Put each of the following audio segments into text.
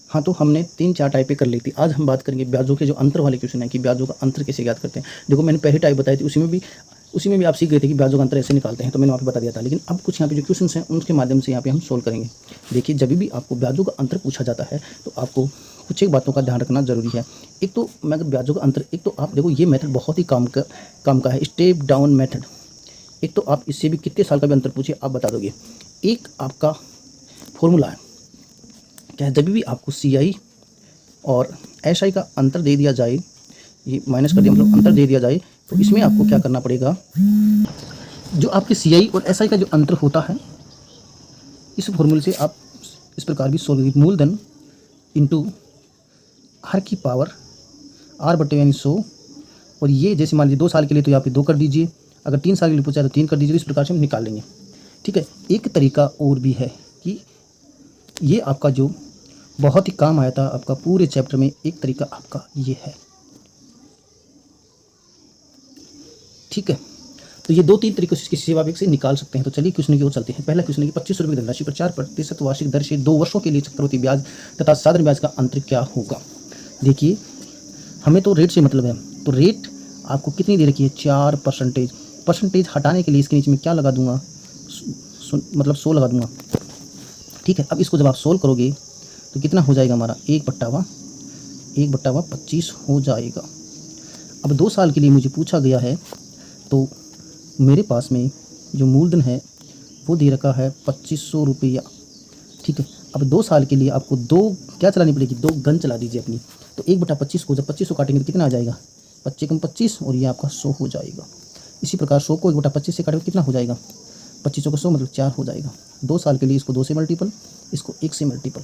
हाँ, तो हमने 3-4 टाइपें कर ली थी। आज हम बात करेंगे ब्याजों के जो अंतर वाले क्वेश्चन हैं कि ब्याजों का अंतर कैसे ज्ञात करते हैं। देखो मैंने पहली टाइप बताई थी, उसी में भी आप सीख गए थे कि ब्याजों का अंतर ऐसे निकालते हैं, तो मैंने वहाँ पे बता दिया था। लेकिन अब कुछ यहाँ पे जो क्वेश्चंस हैं उनके माध्यम से यहाँ पे हम सोल्व करेंगे। देखिए, जब भी आपको ब्याजों का अंतर पूछा जाता है तो आपको कुछ एक बातों का ध्यान रखना ज़रूरी है। एक तो मैं अगर ब्याजों का अंतर, एक तो आप देखो ये मेथड बहुत ही काम का है, स्टेप डाउन मेथड। एक तो आप इससे भी कितने साल का भी अंतर पूछिए आप बता दोगे। एक आपका फॉर्मूला है, क्या है, जब भी आपको CI और SI का अंतर दे दिया जाए, ये माइनस कर दिया मतलब अंतर दे दिया जाए, तो इसमें आपको क्या करना पड़ेगा, जो आपके CI और SI का जो अंतर होता है, इस फॉर्मूले से आप इस प्रकार भी सोल्व करिए। मूलधन इंटू R की पावर R/100, और ये जैसे मान लीजिए 2 साल के लिए तो यहाँ पे 2 कर दीजिए, अगर 3 साल के लिए पूछा है तो 3 कर दीजिए। इस प्रकार से हम निकाल लेंगे। ठीक है, एक तरीका और भी है कि ये आपका जो बहुत ही काम आया था आपका पूरे चैप्टर में, एक तरीका आपका ये है। ठीक है, तो ये 2-3 तरीकों से इसकी सेवा से निकाल सकते हैं। तो चलिए क्वेश्चन की ओर चलते हैं। पहला क्वेश्चन है कि 25 रुपये की धनराशि पर 4% वार्षिक दर से 2 वर्षों के लिए चक्रवृद्धि ब्याज तथा साधारण ब्याज का अंतर क्या होगा। देखिए, हमें तो रेट से मतलब है, तो रेट आपको कितनी दे रखी है, 4%। परसेंटेज हटाने के लिए इसके नीचे में क्या लगा दूंगा, मतलब 100 लगा दूंगा। ठीक है, अब इसको जब आप सोल्व करोगे तो कितना हो जाएगा हमारा, 1/25 हो जाएगा। अब 2 साल के लिए मुझे पूछा गया है, तो मेरे पास में जो मूलधन है वो दे रखा है 2500 रुपया। ठीक है, अब 2 साल के लिए आपको 2 क्या चलानी पड़ेगी, 2 गन चला दीजिए अपनी। तो 1/25 को जब 2500 काटेंगे तो कितना आ जाएगा, 25 कम 25, और ये आपका 100 हो जाएगा। इसी प्रकार 100 को 1/25 से काटेंगे कितना हो जाएगा, 2500 को 100 मतलब 4 हो जाएगा। 2 साल के लिए इसको 2 से मल्टीपल, इसको 1 से मल्टीपल।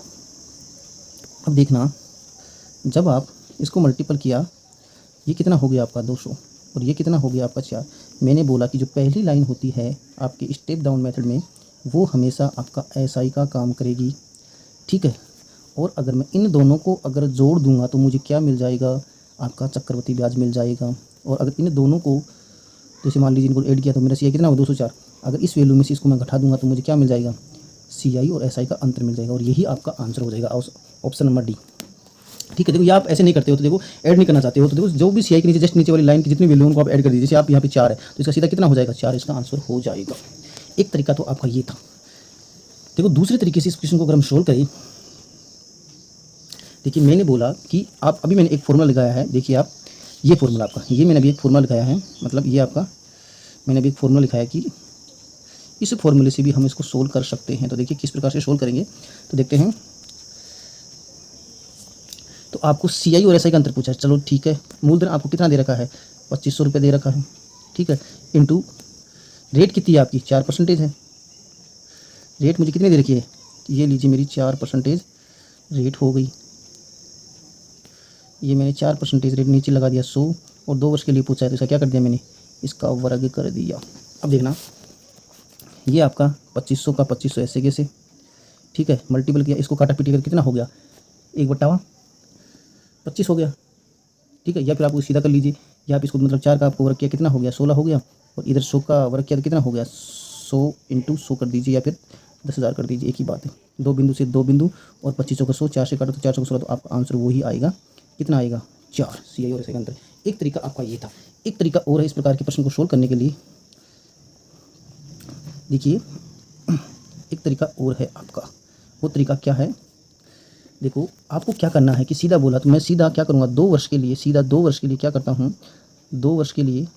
अब देखना, जब आप इसको मल्टीपल किया, ये कितना हो गया आपका 200, और ये कितना हो गया आपका 4। मैंने बोला कि जो पहली लाइन होती है आपके स्टेप डाउन मेथड में, वो हमेशा आपका SI का काम करेगी। ठीक है, और अगर मैं इन दोनों को अगर जोड़ दूंगा तो मुझे क्या मिल जाएगा, आपका चक्रवृद्धि ब्याज मिल जाएगा। और अगर इन दोनों को, जैसे मान लीजिए इनको ऐड किया तो मेरा CI कितना हो, 204। अगर इस वैल्यू में से इसको मैं घटा दूंगा तो मुझे क्या मिल जाएगा, CI और SI का अंतर मिल जाएगा, और यही आपका आंसर हो जाएगा, ऑप्शन नंबर डी। ठीक है, देखो ये आप ऐसे नहीं करते हो तो देखो ऐड नहीं करना चाहते हो तो देखो जो भी CI के नीचे जस्ट नीचे वाली लाइन की जितनी वैल्यू उनको आप ऐड कर दीजिए। जैसे आप यहाँ पे 4 है तो इसका सीधा कितना हो जाएगा, 4 इसका आंसर हो जाएगा। एक तरीका तो आपका ये था। देखो दूसरे तरीके से इस क्वेश्चन को अगर हम सोल्व करें, देखिए मैंने बोला कि आप, अभी मैंने एक फॉर्मूला लगाया है। देखिए आप, ये फॉर्मूला आपका, ये मैंने अभी एक फॉर्मूला लिखाया है, मतलब ये आपका मैंने अभी एक फॉर्मूला लिखा है कि इस फॉर्मूले से भी हम इसको सोल्व कर सकते हैं। तो देखिए किस प्रकार से सोल्व करेंगे, तो देखते हैं। तो आपको CI और SI का अंतर पूछा है, चलो ठीक है। मूलधन आपको कितना दे रखा है, 2500 रुपये दे रखा है। ठीक है, इंटू रेट कितनी है आपकी, 4% है। रेट मुझे कितनी दे रखी है, ये लीजिए मेरी 4% रेट हो गई। ये मैंने 4% रेट नीचे लगा दिया 100, और 2 वर्ष के लिए पूछा है तो इसका क्या कर दिया मैंने, इसका वर्ग कर दिया। अब देखना, ये आपका 2500 का 2500 ऐसे कैसे, ठीक है, मल्टीपल किया, इसको काटा पीटी कर कितना हो गया, 1/25 हो गया। ठीक है, या फिर आप सीधा कर लीजिए, या आप इसको मतलब 4 का आपको वर्ग किया कितना हो गया, 16 हो गया, और इधर 100 का वर्ग किया तो कितना हो गया, 100 × 100 कर दीजिए, या फिर 10,000 कर दीजिए, एक ही बात है। 2 बिंदु से 2 बिंदु, और 2500 का 100, 4 से काटो तो 400 का 16, तो आपका आंसर वही आएगा, कितना आएगा, 4। CI और SI का अंतर। एक तरीका आपका ये था। एक तरीका और है इस प्रकार के प्रश्न को सोल्व करने के लिए। देखिए एक तरीका और है आपका, वो तरीका क्या है, देखो आपको क्या करना है कि सीधा बोला तो मैं सीधा क्या करूँगा, 2 वर्ष के लिए, सीधा 2 वर्ष के लिए क्या करता हूँ, 2 वर्ष के लिए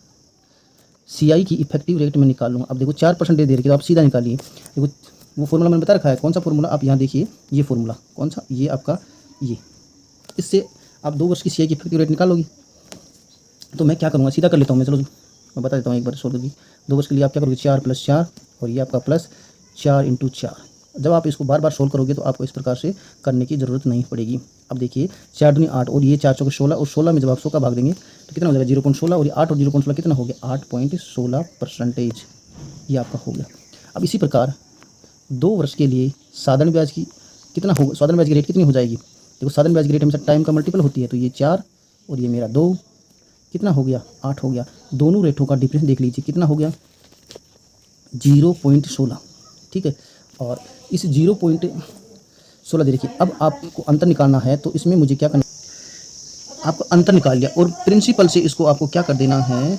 CI की इफेक्टिव रेट में निकाल लूँगा। अब देखो 4% दे रखी तो आप सीधा निकालिए। देखो वो फॉर्मूला मैंने बता रखा है, कौन सा फॉर्मूला, आप यहाँ देखिए, ये फॉर्मूला कौन सा, ये आपका, ये, इससे आप 2 वर्ष की CI की इफेक्टिव रेट निकालोगी। तो मैं क्या करूँगा, सीधा कर लेता हूँ मैं, चलो मैं बता देता हूँ एक बार सोल्व करके। 2 वर्ष के लिए आप क्या करोगे, 4 + 4, और ये आपका प्लस 4 × 4। जब आप इसको बार बार सोल्व करोगे तो आपको इस प्रकार से करने की ज़रूरत नहीं पड़ेगी। अब देखिए 4 दूनी 8, और ये 4 चौके 16, और 16 में जब आप 100 का भाग देंगे तो कितना हो जाएगा, 0.16, और ये 8 और 0.16 कितना हो गया, 8.16%, ये आपका हो गया। अब इसी प्रकार 2 वर्ष के लिए साधारण ब्याज की कितना होगा, साधारण ब्याज की रेट कितनी हो जाएगी, देखो साधारण ब्याज की रेट हमेशा टाइम का मल्टीपल होती है, तो ये 4 और ये मेरा 2, कितना हो गया, 8 हो गया। दोनों रेटों का डिफरेंस देख लीजिए कितना हो गया, 0.16। ठीक है, और इस 0.16 16 दे रखी है। अब आपको अंतर निकालना है, तो इसमें मुझे क्या करना, आपको अंतर निकाल लिया और प्रिंसिपल से इसको आपको क्या कर देना है,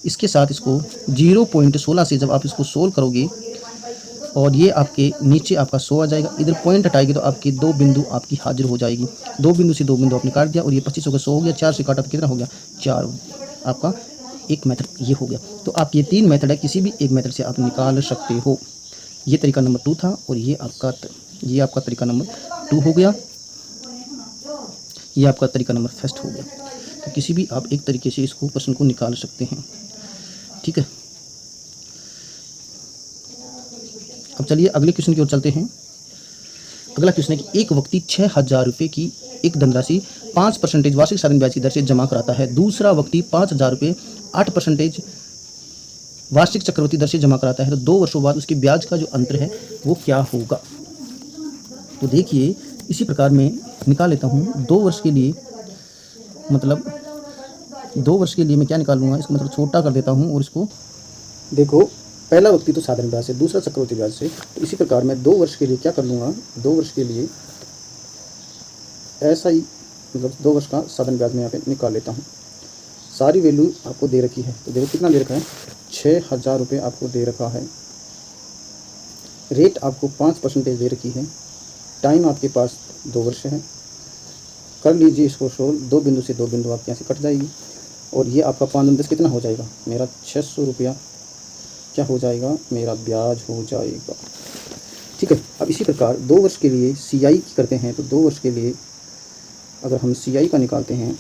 इसके साथ इसको 0.16 से जब आप इसको सोल्व करोगे और ये आपके नीचे आपका 100 आ जाएगा, इधर पॉइंट हटाएगी तो आपकी 2 बिंदु आपकी हाजिर हो जाएगी। 2 बिंदु से 2 बिंदु आपने काट दिया और ये 25 हो गया, 100 हो गया, 4 से काटा तो कितना हो गया 4, आपका एक मेथड ये हो गया। तो आप ये 3 मेथड है, किसी भी एक मेथड से आप निकाल सकते हो। ये तरीका नंबर 2 था और ये आपका तरीका नंबर 2 हो गया, ये आपका तरीका नंबर फर्स्ट हो गया। तो किसी भी आप एक तरीके से इसको प्रश्न को निकाल सकते हैं, ठीक है। अब चलिए अगले क्वेश्चन की ओर चलते हैं। अगला क्वेश्चन है कि एक व्यक्ति 6,000 रुपये की एक धनराशि 5% वार्षिक साधन ब्याज की दर से जमा कराता है, दूसरा व्यक्ति 5,000 रुपये 8% वार्षिक चक्रवृद्धि दर से जमा कराता है, तो 2 वर्षों बाद उसके ब्याज का जो अंतर है वो क्या होगा। तो देखिए इसी प्रकार मैं निकाल लेता हूँ 2 वर्ष के लिए, मतलब 2 वर्ष के लिए मैं क्या निकालूंगा, इसको मतलब छोटा कर देता हूँ और इसको देखो, पहला व्यक्ति तो साधारण ब्याज से, दूसरा चक्रवृद्धि ब्याज से, तो इसी प्रकार मैं 2 वर्ष के लिए क्या कर लूँगा, 2 वर्ष के लिए ऐसा ही मतलब 2 वर्ष का साधारण ब्याज में यहाँ पे निकाल लेता हूँ। सारी वैल्यू आपको दे रखी है, तो देखो कितना दे रखा है, 6,000 रुपये आपको दे रखा है, रेट आपको 5% दे रखी है, टाइम आपके पास 2 वर्ष है। कर लीजिए इसको सोल्व, 2 बिंदु से 2 बिंदु आपके यहाँ से कट जाएगी और ये आपका 5×10 कितना हो जाएगा, मेरा 600 रुपया क्या हो जाएगा, मेरा ब्याज हो जाएगा, ठीक है। अब इसी प्रकार 2 वर्ष के लिए CI करते हैं, तो 2 वर्ष के लिए अगर हम CI का निकालते हैं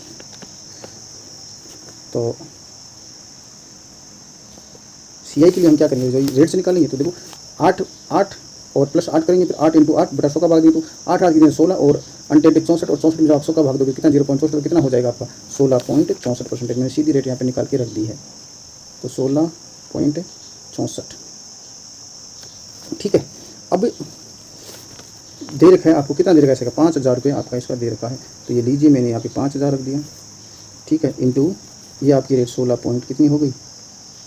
तो CI के लिए हम क्या करेंगे, जो रेट से निकालेंगे, तो देखो 8 और प्लस 8 करेंगे, फिर 8 × 8 बटा 100 का भाग देंगे, तो 8 कितने 16 और 64 और 64 में जब आप 100 का भाग दोगे कितना 0.64, तो कितना हो जाएगा आपका 16.64%। मैंने सीधी रेट यहाँ पे निकाल के रख दी है, तो 16.64, ठीक है। अब दे रखा है आपको कितना दे रखा है, इसका 5,000 रुपये आपका इसका दे रखा है, तो ये लीजिए मैंने यहाँ पे 5,000 रख दिया, ठीक है, इंटू ये आपकी रेट 16 पॉइंट कितनी हो गई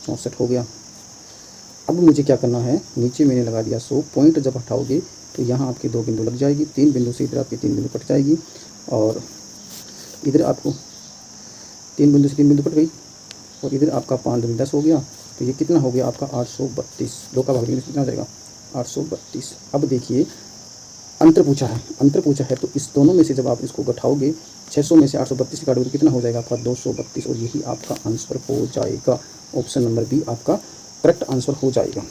64 हो गया। अब मुझे क्या करना है, नीचे मैंने लगा दिया 100, पॉइंट जब हटाओगे तो यहाँ आपके 2 बिंदु लग जाएगी, 3 बिंदु से इधर आपकी 3 बिंदु कट जाएगी और इधर आपको 3 बिंदु से 3 बिंदु कट गई और इधर आपका 5 दूनी 10 हो गया, तो ये कितना हो गया आपका 832, 2 का भाग देंगे कितना हो जाएगा 832। अब देखिए अंतर पूछा है, तो इस दोनों में से जब आप इसको घटाओगे 600 में से 832 काटोगे तो कितना हो जाएगा आपका 232 और यही आपका आंसर हो जाएगा। ऑप्शन नंबर बी आपका करेक्ट आंसर हो जाएगा।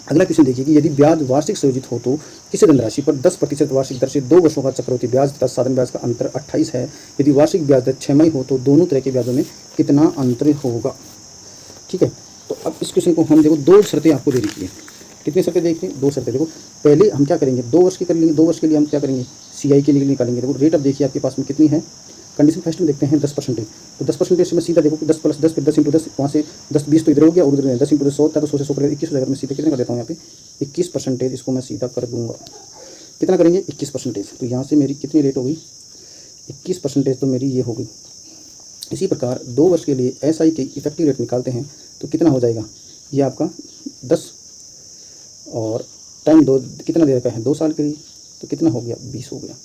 अगला क्वेश्चन देखिए कि यदि ब्याज वार्षिक संयोजित हो तो किसी धनराशि पर 10% वार्षिक दर से 2 वर्षों का चक्रवृद्धि ब्याज तथा साधन ब्याज का अंतर 28 है। यदि वार्षिक ब्याज दर 6 हो तो दोनों तरह के ब्याजों में कितना अंतर होगा, ठीक है। तो अब इस क्वेश्चन को हम देखो 2 शर्तें आपको दे रखी है, कितनी शर्तें देखिए 2 शर्तें। देखो पहले हम क्या करेंगे 2 वर्ष की कर लेंगे, 2 वर्ष के लिए हम क्या करेंगे CI के लिए निकालेंगे। देखो रेट अब देखिए आपके पास में कितनी है, कंडीशन फर्स्ट में देखते हैं 10%, तो 10% से मैं सीधा देखो 10 + 10 फिर 10 × 10, वहाँ से 10 20 तो इधर हो गया और उधर 10 × 10 100 होता है, तो 100 से 100 कर 21 हो जाएगा। मैं सीधे कितना कर देता हूँ यहाँ पे 21%, इसको मैं सीधा कर दूंगा, कितना करेंगे 21%, तो यहाँ से मेरी कितनी रेट हो गई 21%, तो मेरी ये हो गई। इसी प्रकार 2 वर्ष के लिए SI की इफेक्टिव रेट निकालते हैं तो कितना हो जाएगा, ये आपका 10 और टाइम 2 कितना दे रखा है 2 साल के लिए, तो कितना हो गया 20 हो गया।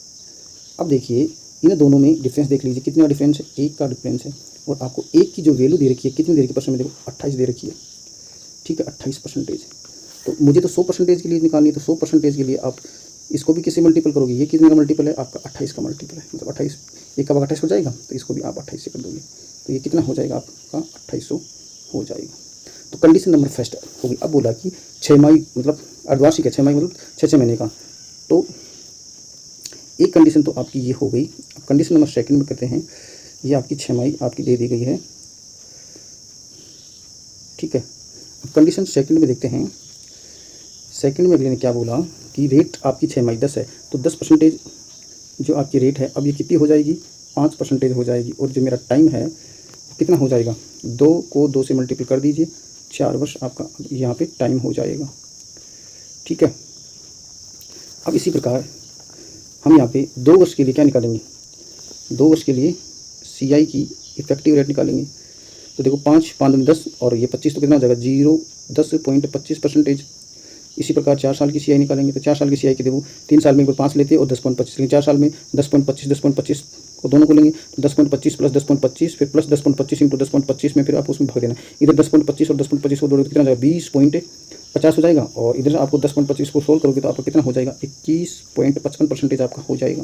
अब देखिए इन दोनों में डिफरेंस देख लीजिए, कितना डिफरेंस है 1 का डिफरेंस है और आपको 1 की जो वैल्यू दे रखी है कितनी दे रखी है परसेंट में, देखो 28 दे रखी है, ठीक है 28%। तो मुझे तो 100% के लिए निकालनी है, तो 100% के लिए आप इसको भी किससे मल्टीपल करोगे, ये कितने का मल्टीपल है आपका 28 का मल्टीपल है, मतलब 28 1 का भाग 28 हो जाएगा, तो इसको भी आप 28 से कर दोगे तो ये कितना हो जाएगा आपका 2800 हो जाएगा। तो कंडीशन नंबर फर्स्ट होगी। अब बोला कि 6 माही मतलब अर्धवार्षिक है, 6 माही मतलब 6 महीने का, तो एक कंडीशन तो आपकी ये हो गई। अब कंडीशन नंबर सेकंड में कहते हैं ये आपकी 6 माही आपकी दे दी गई है, ठीक है। अब कंडीशन सेकंड में देखते हैं, सेकंड में अगले ने क्या बोला कि रेट आपकी 6 माही 10 है, तो 10% जो आपकी रेट है अब ये कितनी हो जाएगी 5% हो जाएगी, और जो मेरा टाइम है कितना हो जाएगा 2 को 2 से मल्टीपल कर दीजिए, 4 वर्ष आपका यहाँ पे टाइम हो जाएगा, ठीक है। अब इसी प्रकार हम यहाँ पे 2 वर्ष के लिए क्या निकालेंगे, 2 वर्ष के लिए CI की इफेक्टिव रेट निकालेंगे। तो देखो 5 × 5 = 10 और ये 25 तो कितना हो जाएगा 10.25%, इसी प्रकार 4 साल की सीआई निकालेंगे तो 4 साल की सीआई के देखो 3 साल में एक बार 5 लेते हैं और 10.25 लेंगे, 4 साल में 10.25 को दोनों को लेंगे तो 10.25 प्लस 10.25 फिर प्लस 10.25 इंटू 10.25 में फिर आप उसमें भाग देना। इधर 10.25 और 10.25 को दोगे तो कितना जाएगा 20.50 हो जाएगा और इधर आपको 10.25 को सोल्व करोगे तो आपका कितना हो जाएगा 21.55% आपका हो जाएगा।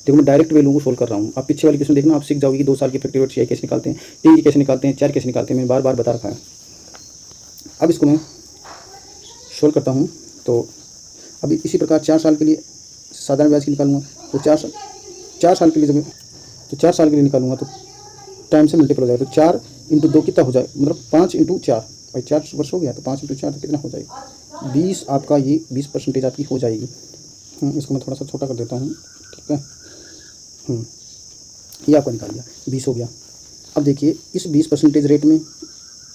देखो मैं डायरेक्ट वैल्यू को सोल्व कर रहा हूँ, आप पीछे वाली क्वेश्चन देखना, आप सीख जाओगे कि 2 साल की इफेक्टिव रेट सीआई कैसे निकालते हैं, 3 की कैसे निकालते हैं, 4 कैसे निकालते हैं, मैंने बार बार बता रखा है। अब इसको मैं सोल्व करता हूँ तो अभी इसी प्रकार 4 साल के लिए साधारण ब्याज की निकालूंगा तो 4 साल के लिए जब तो 4 साल के लिए निकालूंगा तो टाइम से मल्टीपल हो जाएगा तो 4 इंटू 2 कितना हो जाए, मतलब 5 इंटू 4, भाई 4 वर्ष हो गया तो 5 इंटू 4 तो कितना हो जाएगा 20, आपका ये 20% आपकी हो जाएगी। इसको मैं थोड़ा सा छोटा कर देता हूँ, ठीक है। ये आपका निकाल लिया 20 हो गया। अब देखिए इस 20% रेट में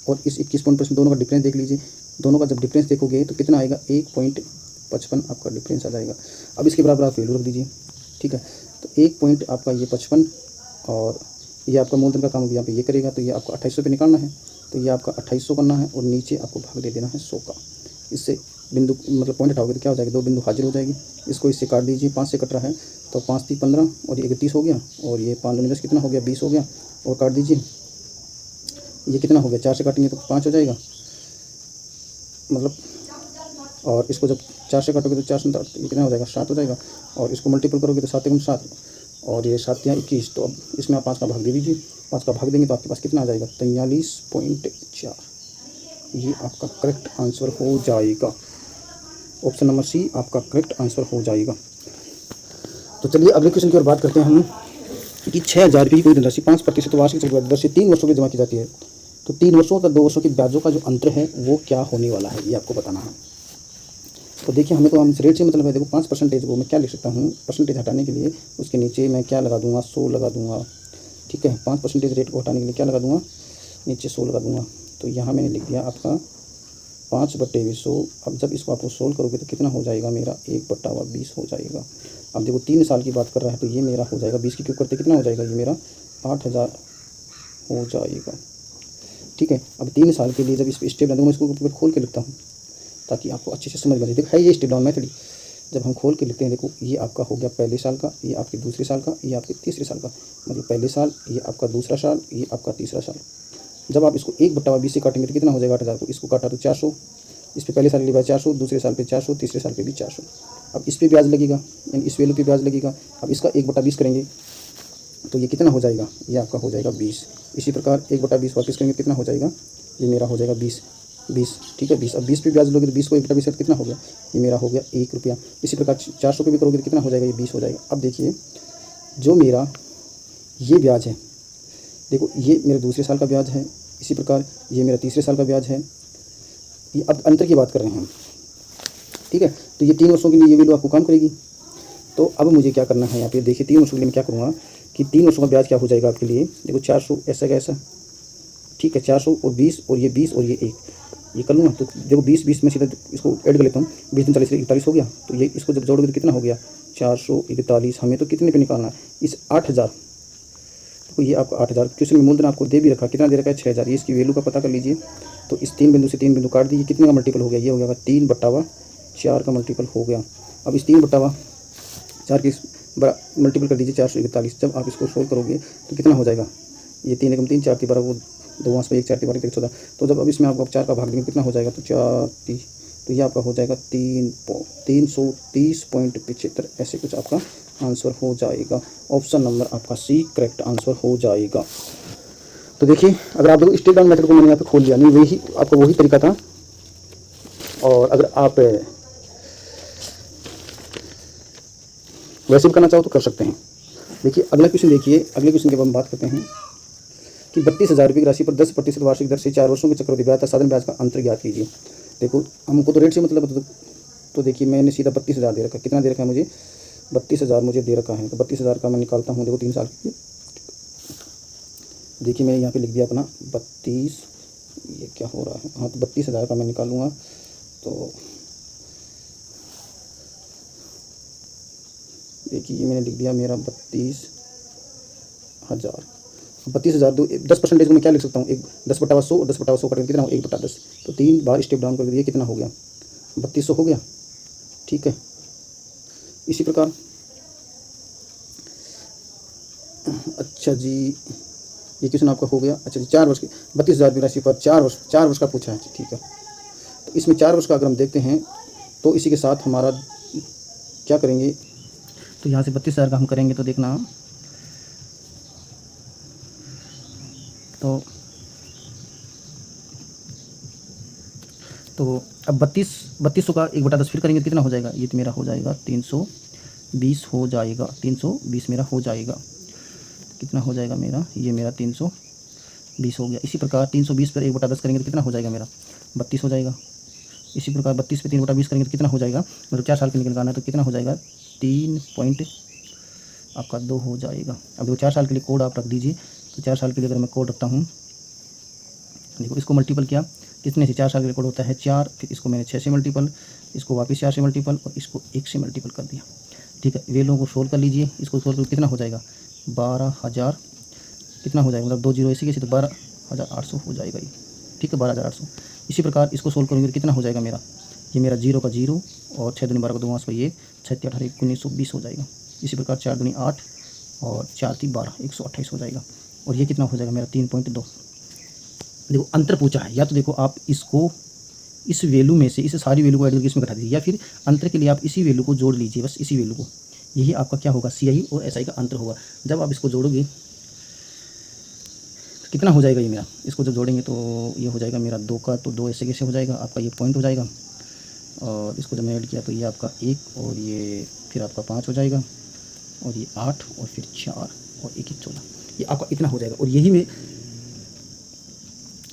और इस 21% दोनों का डिफरेंस देख लीजिए, दोनों का जब डिफरेंस देखोगे तो कितना आएगा 1.55 आपका डिफरेंस आ जाएगा। अब इसके बराबर आप वैल्यू रख दीजिए, ठीक है। तो 1 पॉइंट आपका ये 55 और ये आपका मूलधन का काम यहाँ पे ये करेगा तो ये आपको 2800 पे निकालना है तो ये आपका 2800 करना है और नीचे आपको भाग दे देना है 100 का। इससे बिंदु मतलब पॉइंट हटाओगे तो क्या हो जाएगा 2 बिंदु हाजिर हो जाएगी। इसको इससे काट दीजिए, 5 से कट रहा है तो 5 3 15 और ये 31 हो गया और ये 5 10 कितना हो गया 20 हो गया और काट दीजिए, ये कितना हो गया 4 से काटेंगे तो 5 हो जाएगा मतलब, और इसको जब 4 से काटोगे तो 4 से ये कितना हो जाएगा 7 हो जाएगा और इसको मल्टीपल करोगे तो 7 × 7 और ये 7 या 21 तो अब इसमें आप 5 का भाग दे दीजिए, 5 का भाग देंगे तो आपके पास कितना आ जाएगा 43.4। ये आपका करेक्ट आंसर हो जाएगा, ऑप्शन नंबर सी आपका करेक्ट आंसर हो जाएगा। तो चलिए अगले क्वेश्चन की ओर बात करते हैं हम कि 6,000 रुपये की कोई धनराशि 5% वार्षिक चक्रवृद्धि दर से 3 वर्षों में जमा की जाती है तो 3 वर्षों का 2 वर्षों के ब्याजों का जो अंतर है वो क्या होने वाला है, ये आपको बताना है। तो देखिए हमें तो हम रेट से मतलब है, देखो 5% को मैं क्या लिख सकता हूँ, परसेंटेज हटाने के लिए उसके नीचे मैं क्या लगा दूंगा 100 लगा दूंगा, ठीक है। 5% रेट को हटाने के लिए क्या लगा दूंगा नीचे 100 लगा दूंगा। तो यहाँ मैंने लिख दिया आपका 5/100। अब जब इसको आप सोल्व करोगे तो कितना हो जाएगा मेरा 1/20 हो जाएगा। अब देखो 3 साल की बात कर रहा है तो ये मेरा हो जाएगा 20 की क्यूब करते कितना हो जाएगा ये मेरा 8,000 हो जाएगा, ठीक है। अब 3 साल के लिए जब इस स्टेप डाउन मैं इसको खोल के लिखता हूँ ताकि आपको अच्छे से समझ में आ जाए। देखो है ये स्टेप डाउन मेथड, जब हम खोल के लिखते हैं देखो ये आपका हो गया पहले साल का, ये आपके दूसरे साल का, ये आपके तीसरे साल का, मतलब पहले साल, ये आपका दूसरा साल, ये आपका तीसरा साल। जब आप इसको 1/20 से काटेंगे तो कितना हो जाएगा 8,000 को, इसको काटा तो 400, इस पे पहले साल के लिए 400, दूसरे साल पे 400, तीसरे साल पे भी 400। अब इस पे ब्याज लगेगा यानी इस वैल्यू पे ब्याज लगेगा। अब इसका 1/20 करेंगे तो ये कितना हो जाएगा, ये आपका हो जाएगा 20। इसी प्रकार 1/20 वापस करेंगे कितना हो जाएगा, ये मेरा हो जाएगा 20, ठीक है 20। अब 20 पे ब्याज लोगे तो 20 को 1/20 तो कितना हो गया, ये मेरा हो गया 1 रुपया। इसी प्रकार 400 पे भी करोगे तो कितना हो जाएगा, ये 20 हो जाएगा। अब देखिए जो मेरा ये ब्याज है, देखो ये मेरे दूसरे साल का ब्याज है, इसी प्रकार ये मेरा तीसरे साल का ब्याज है। ये अब अंतर की बात कर रहे हैं हम, ठीक है। तो ये 3 वर्षों के लिए ये वैल्यू आपको काम करेगी। तो अब मुझे क्या करना है यहाँ पे देखिए 3 वर्षों के लिए मैं क्या करूँगा कि 3 वर्षों का ब्याज क्या हो जाएगा आपके लिए, देखो 400 ऐसा कैसा, ठीक है 400 और 20 और ये 20 और ये 1 ये कर लूँगा। तो देखो 20 में सीधा इसको ऐड कर लेता हूँ, 20 में 40 41 हो गया। तो ये इसको जब जोड़ोगे तो कितना हो गया 441। हमें तो कितने पे निकालना है इस 8,000, तो ये आपका 8,000 क्वेश्चन में मूलधन आपको दे भी रखा, कितना दे रखा है 6,000। ये इसकी वैल्यू का पता कर लीजिए। तो इस 3 बिंदु से 3 बिंदु काट दीजिए, कितने का मल्टीपल हो गया, ये हो गया 3/4 का मल्टीपल हो गया। अब इस 3/4 की मल्टीपल कर दीजिए 441। जब आप इसको सोल्व करोगे तो कितना हो जाएगा, ये 3 एकम 3 4 3 12 वो 2 5 1 4 3 12 14। तो जब अब इसमें आपको 4 का भाग देंगे कितना हो जाएगा, तो 4 30, तो ये आपका हो जाएगा 330.75 ऐसे कुछ आपका आंसर हो जाएगा। ऑप्शन नंबर आपका सी करेक्ट आंसर हो जाएगा। तो देखिए अगर आप देखो स्टेप डाउन मेथड को मैंने यहाँ पे खोल लिया, नहीं वही आपका वही तरीका था। और अगर आप वैसे भी करना चाहो तो कर सकते हैं। देखिए अगला क्वेश्चन देखिए, अगले क्वेश्चन के बाद हम बात करते हैं कि 32,000 रुपये की राशि पर 10% वार्षिक दर से 4 वर्षों के चक्रवृद्धि ब्याज तथा साधारण ब्याज का अंतर ज्ञात कीजिए। देखो हमको तो रेट से मतलब तो देखिए मैंने सीधा 32,000 दे रखा है। कितना दे रखा है मुझे, 32,000 मुझे दे रखा है। तो 32,000 का मैं निकालता हूँ, देखो 3 साल के लिए। देखिए मैंने यहाँ पे लिख दिया अपना 32, ये क्या हो रहा है, हाँ तो 32,000 का मैं निकालूंगा। तो देखिए ये मैंने लिख दिया मेरा 32,000। 32,000 10% को मैं क्या लिख सकता हूँ, 10/100 और 10/100 कटेंगे कितना हो 1/10। तो 3 बार स्टेप डाउन कर दिया कितना हो गया 3200 हो गया, ठीक है। इसी प्रकार अच्छा जी, ये क्वेश्चन आपका हो गया। अच्छा जी, 4 वर्ष की 32,000 की राशि पर 4 वर्ष का पूछा है, ठीक है। तो इसमें 4 वर्ष का अगर हम देखते हैं तो इसी के साथ हमारा क्या करेंगे, तो यहाँ से 32,000 का हम करेंगे तो देखना, तो अब 3200 का 1/10 फिर करेंगे तो कितना हो जाएगा, ये तो मेरा हो जाएगा 320 हो जाएगा, 320 मेरा हो जाएगा। कितना हो जाएगा मेरा, ये मेरा 320 हो गया। इसी प्रकार 320 पर 1/10 करेंगे तो कितना हो जाएगा मेरा, 32 हो जाएगा। इसी प्रकार 32 पे 3/20 करेंगे तो कितना हो जाएगा, मतलब 4 साल के लिए निकालना है तो कितना हो जाएगा, 3.2 हो जाएगा। अब देखो 4 साल के लिए कोड आप रख दीजिए, तो 4 साल के लिए अगर मैं कोड रखता हूँ, देखो इसको मल्टीपल किया कितने से, 4 साल के लिए कोड होता है 4, फिर इसको मैंने 6 से मल्टीपल, इसको वापस 4 से मल्टीपल और इसको 1 से मल्टीपल कर दिया, ठीक है। वैल्यूओं को सोल्व कर लीजिए, इसको सोल्व कर कितना हो जाएगा, 12,000 कितना हो जाएगा, मतलब 2 जीरो इसी के से तो 12,800 हो जाएगा ये, ठीक है, 12,800। इसी प्रकार इसको सोल्व करूँगी तो कितना हो जाएगा मेरा, ये मेरा 0 का 0 और 6 दूनी 12 का 2 5 ये 6 18 1920 हो जाएगा। इसी प्रकार 4 दूनी 8 और 4 3 12 128 हो जाएगा। और ये कितना हो जाएगा मेरा 3.2। देखो अंतर पूछा है, या तो देखो आप इसको इस वैल्यू में से इस सारी वैल्यू को ऐड करके इसमें घटा दीजिए, या फिर अंतर के लिए आप इसी वैल्यू को जोड़ लीजिए, बस इसी वैल्यू को। यही आपका क्या होगा, CI और SI का अंतर होगा। जब आप इसको जोड़ोगे तो कितना हो जाएगा ये मेरा, इसको जब जोड़ेंगे तो ये हो जाएगा मेरा 2 का, तो 2 ऐसे कैसे हो जाएगा आपका, ये पॉइंट हो जाएगा। और इसको जब मैं ऐड किया तो ये आपका 1 और ये फिर आपका 5 हो जाएगा, और ये 8 और फिर 4 और 1 1 14, ये आपका इतना हो जाएगा। और यही में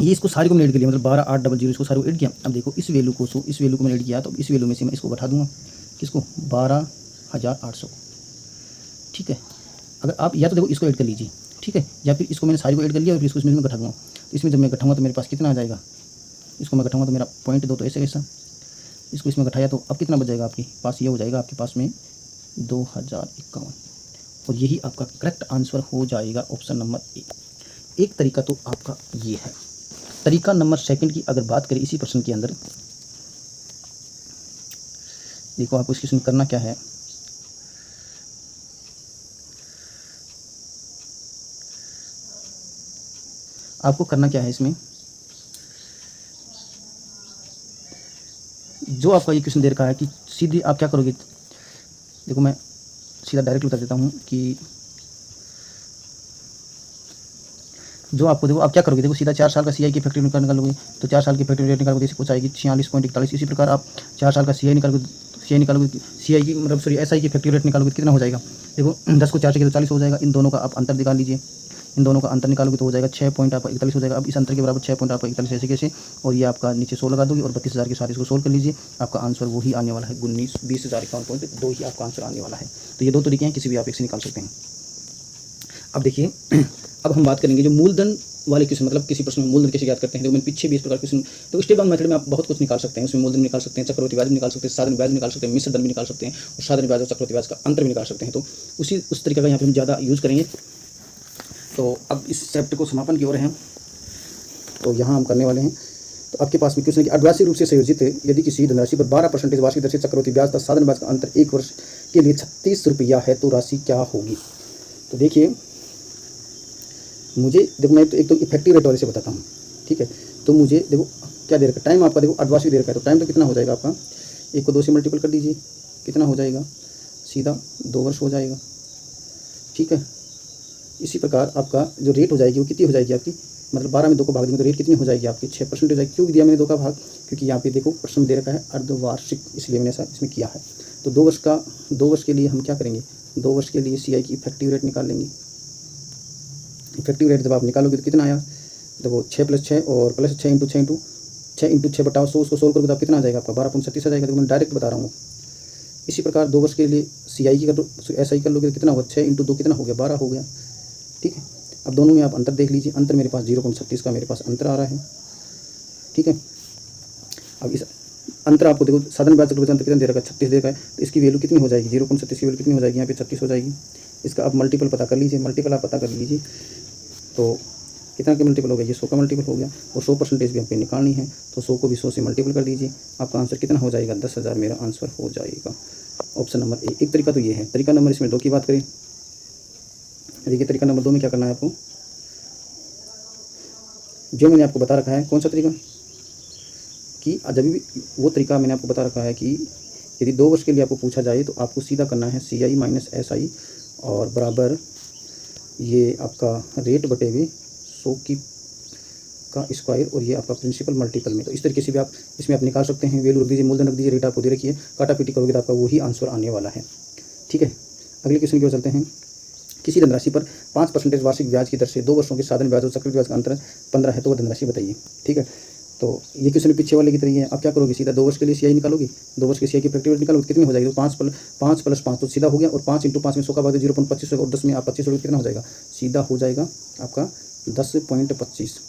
ये इसको सारी को मैंने ऐड कर लिया, मतलब 12,800 इसको सारी को ऐड किया। अब देखो इस वैल्यू को मैंने ऐड किया, तो इस वैल्यू में से मैं इसको घटा दूंगा, किसको, 12,800, ठीक है। अगर आप या तो देखो इसको ऐड कर लीजिए, ठीक है, या फिर इसको मैंने सारी को ऐड कर लिया और फिर इसको इसमें घटा दूँगा। तो इसमें जब मैं घटाऊँगा तो मेरे पास कितना आ जाएगा, इसको मैं घटाऊँगा तो मेरा 0.2, तो ऐसे कैसा, इसको इसमें घटाया तो अब कितना बच जाएगा आपके पास, ये हो जाएगा आपके पास में 2051। और यही आपका करेक्ट आंसर हो जाएगा, ऑप्शन नंबर ए। एक तरीका तो आपका ये है। तरीका नंबर 2 की अगर बात करें इसी प्रश्न के अंदर, देखो आपको इसमें करना क्या है, आपको करना क्या है इसमें, जो आपका ये क्वेश्चन दे रखा है कि सीधी आप क्या करोगे, देखो मैं सीधा डायरेक्ट बता देता हूँ कि जो आपको देखो आप क्या करोगे, देखो सीधा 4 साल का CI की फैक्ट्री निकालोगे तो 4 साल की फैक्ट्री रेट निकालोगे तो इसको आएगी 46.41। इसी प्रकार आप 4 साल का CI निकालोगे, CI की मतलब सॉरी SI की फैक्ट्री रेट निकालोगे तो कितना हो जाएगा, देखो 10 को 4 से तो 40 हो जाएगा। इन दोनों का आप अंतर निकाल लीजिए, इन दोनों का अंतर निकालोगे तो हो जाएगा 6.41 हो जाएगा। अब इस अंतर के बराबर 6.41 ऐसे कैसे, और ये आपका नीचे 100 लगा दोगे और 32,000 के साथ इसको सोल्व कर लीजिए, आपका आंसर वही आने वाला है 20,51.2 ही आपका आंसर आने वाला है। तो ये 2 तरीके हैं, किसी भी आप एक से निकाल सकते हैं। अब देखिए अब हम बात करेंगे जो मूलधन वाले क्वेश्चन, मतलब किसी प्रश्न में मूलधन कैसे ज्ञात करते हैं। तो मैंने पीछे भी इस प्रकार क्वेश्चन, तो स्टेप वन मेथड में आप बहुत कुछ निकाल सकते हैं। उसमें मूलधन निकाल सकते हैं, चक्रवृद्धि ब्याज भी निकाल सकते हैं, साधारण ब्याज भी निकाल सकते हैं, मिश्र दर भी निकाल सकते हैं, और साधारण ब्याज और चक्रवृद्धि ब्याज का अंतर भी निकाल सकते हैं। तो उस तरीके का यहाँ पे हम ज़्यादा यूज़ करेंगे। तो अब इस चैप्टर को समापन की ओर हैं, तो यहाँ हम करने वाले हैं। तो आपके पास में क्वेश्चन है कि अर्धवार्षिक रूप से संयोजित यदि किसी धनराशि पर 12% वार्षिक दर से चक्रवृद्धि ब्याज तथा साधारण ब्याज का अंतर 1 वर्ष के लिए 36 रुपया है तो राशि क्या होगी। तो देखिए मुझे देखो, मैं तो एक तो इफेक्टिव रेट वाले से बताता हूँ, ठीक है। तो मुझे देखो क्या दे रखा है, टाइम आपका देखो अर्धवार्षिक दे रखा है, तो टाइम तो कितना हो जाएगा आपका, 1 को 2 से मल्टीपल कर दीजिए, कितना हो जाएगा, सीधा 2 वर्ष हो जाएगा, ठीक है। इसी प्रकार आपका जो रेट हो जाएगी वो कितनी हो जाएगी आपकी, मतलब 12 में 2 को भाग देंगे तो रेट कितनी हो जाएगी आपकी, 6% हो जाएगी। क्यों दिया मैंने 2 का भाग, क्योंकि यहाँ पे देखो प्रश्न में दे रखा है अर्धवार्षिक, इसलिए मैंने ऐसा इसमें किया है। तो 2 वर्ष के लिए हम क्या करेंगे, 2 वर्ष के लिए CI की इफेक्टिव रेट निकाल लेंगे। इफेक्टिव रेट जब आप निकालोगे तो कितना आया, देखो 6 + 6 और प्लस 6 × 6 बटाओ 100, उसको सोल्व करोगे तो आप कितना आ जाएगा आपका 12.36 आ जाएगा। तो मैं डायरेक्ट बता रहा हूँ। इसी प्रकार 2 वर्ष के लिए CI की SI कर लोगे तो कितना होगा, 6 × 2 कितना हो गया, 12 हो गया, ठीक है। अब दोनों में आप अंतर देख लीजिए, अंतर मेरे पास 0.36 का मेरे पास अंतर आ रहा है, ठीक है। अब इस अंतर आपको देखो साधारण ब्याज चक्रवृद्धि अंतर कितना दे रखा है, 36 दे रखा है, तो इसकी वैल्यू कितनी हो जाएगी, 0.36 की वैल्यू कितनी हो जाएगी, यहाँ पे 36 हो जाएगी। इसका आप मल्टीपल पता कर लीजिए, मल्टीपल आप पता कर लीजिए। तो कितना का मल्टीपल हो गया, ये 100 का मल्टीपल हो गया, और 100% भी आपको निकालनी है, तो 100 को भी 100 से मल्टीपल कर दीजिए, आपका आंसर कितना हो जाएगा, 10,000 मेरा आंसर हो जाएगा। Option number A. एक तरीका तो ये है। तरीका नंबर इसमें 2 की बात करें, देखिए तरीका नंबर 2 में क्या करना है आपको, जो मैंने आपको बता रखा है, कौन सा तरीका, कि जब भी वो तरीका मैंने आपको बता रखा है कि यदि 2 वर्ष के लिए आपको पूछा जाए तो आपको सीधा करना है CI माइनस SI और बराबर ये आपका रेट बटे हुए 100 की का स्क्वायर और ये आपका प्रिंसिपल मल्टीपल में। तो इस तरीके से भी आप इसमें आप निकाल सकते हैं। वैल्यू रख दीजिए, मूलधन रख दीजिए, रेट आपको दे रखी है, काटा पीटी करोगे तो आपका वही आंसर आने वाला है। ठीक है, अगले क्वेश्चन की ओर चलते हैं। किसी धनराशि पर 5% वार्षिक ब्याज की दर से 2 वर्षों के साधन ब्याज और चक्रवृद्धि ब्याज का अंतर 15 है, तो वह धनराशि बताइए। ठीक है, तो ये क्वेश्चन पीछे वाले की तरह है। आप क्या करोगे, सीधा 2 वर्ष के लिए CI निकालोगे, 2 वर्ष के CI की इफेक्टिव निकालोगे, कितनी हो जाएगी, तो 5 प्लस 5 तो सीधा हो गया, और 5 × 5 में 100 का भाग 0.25 और 10 में आप 25 हो, कितना हो जाएगा, सीधा हो जाएगा आपका 10.25।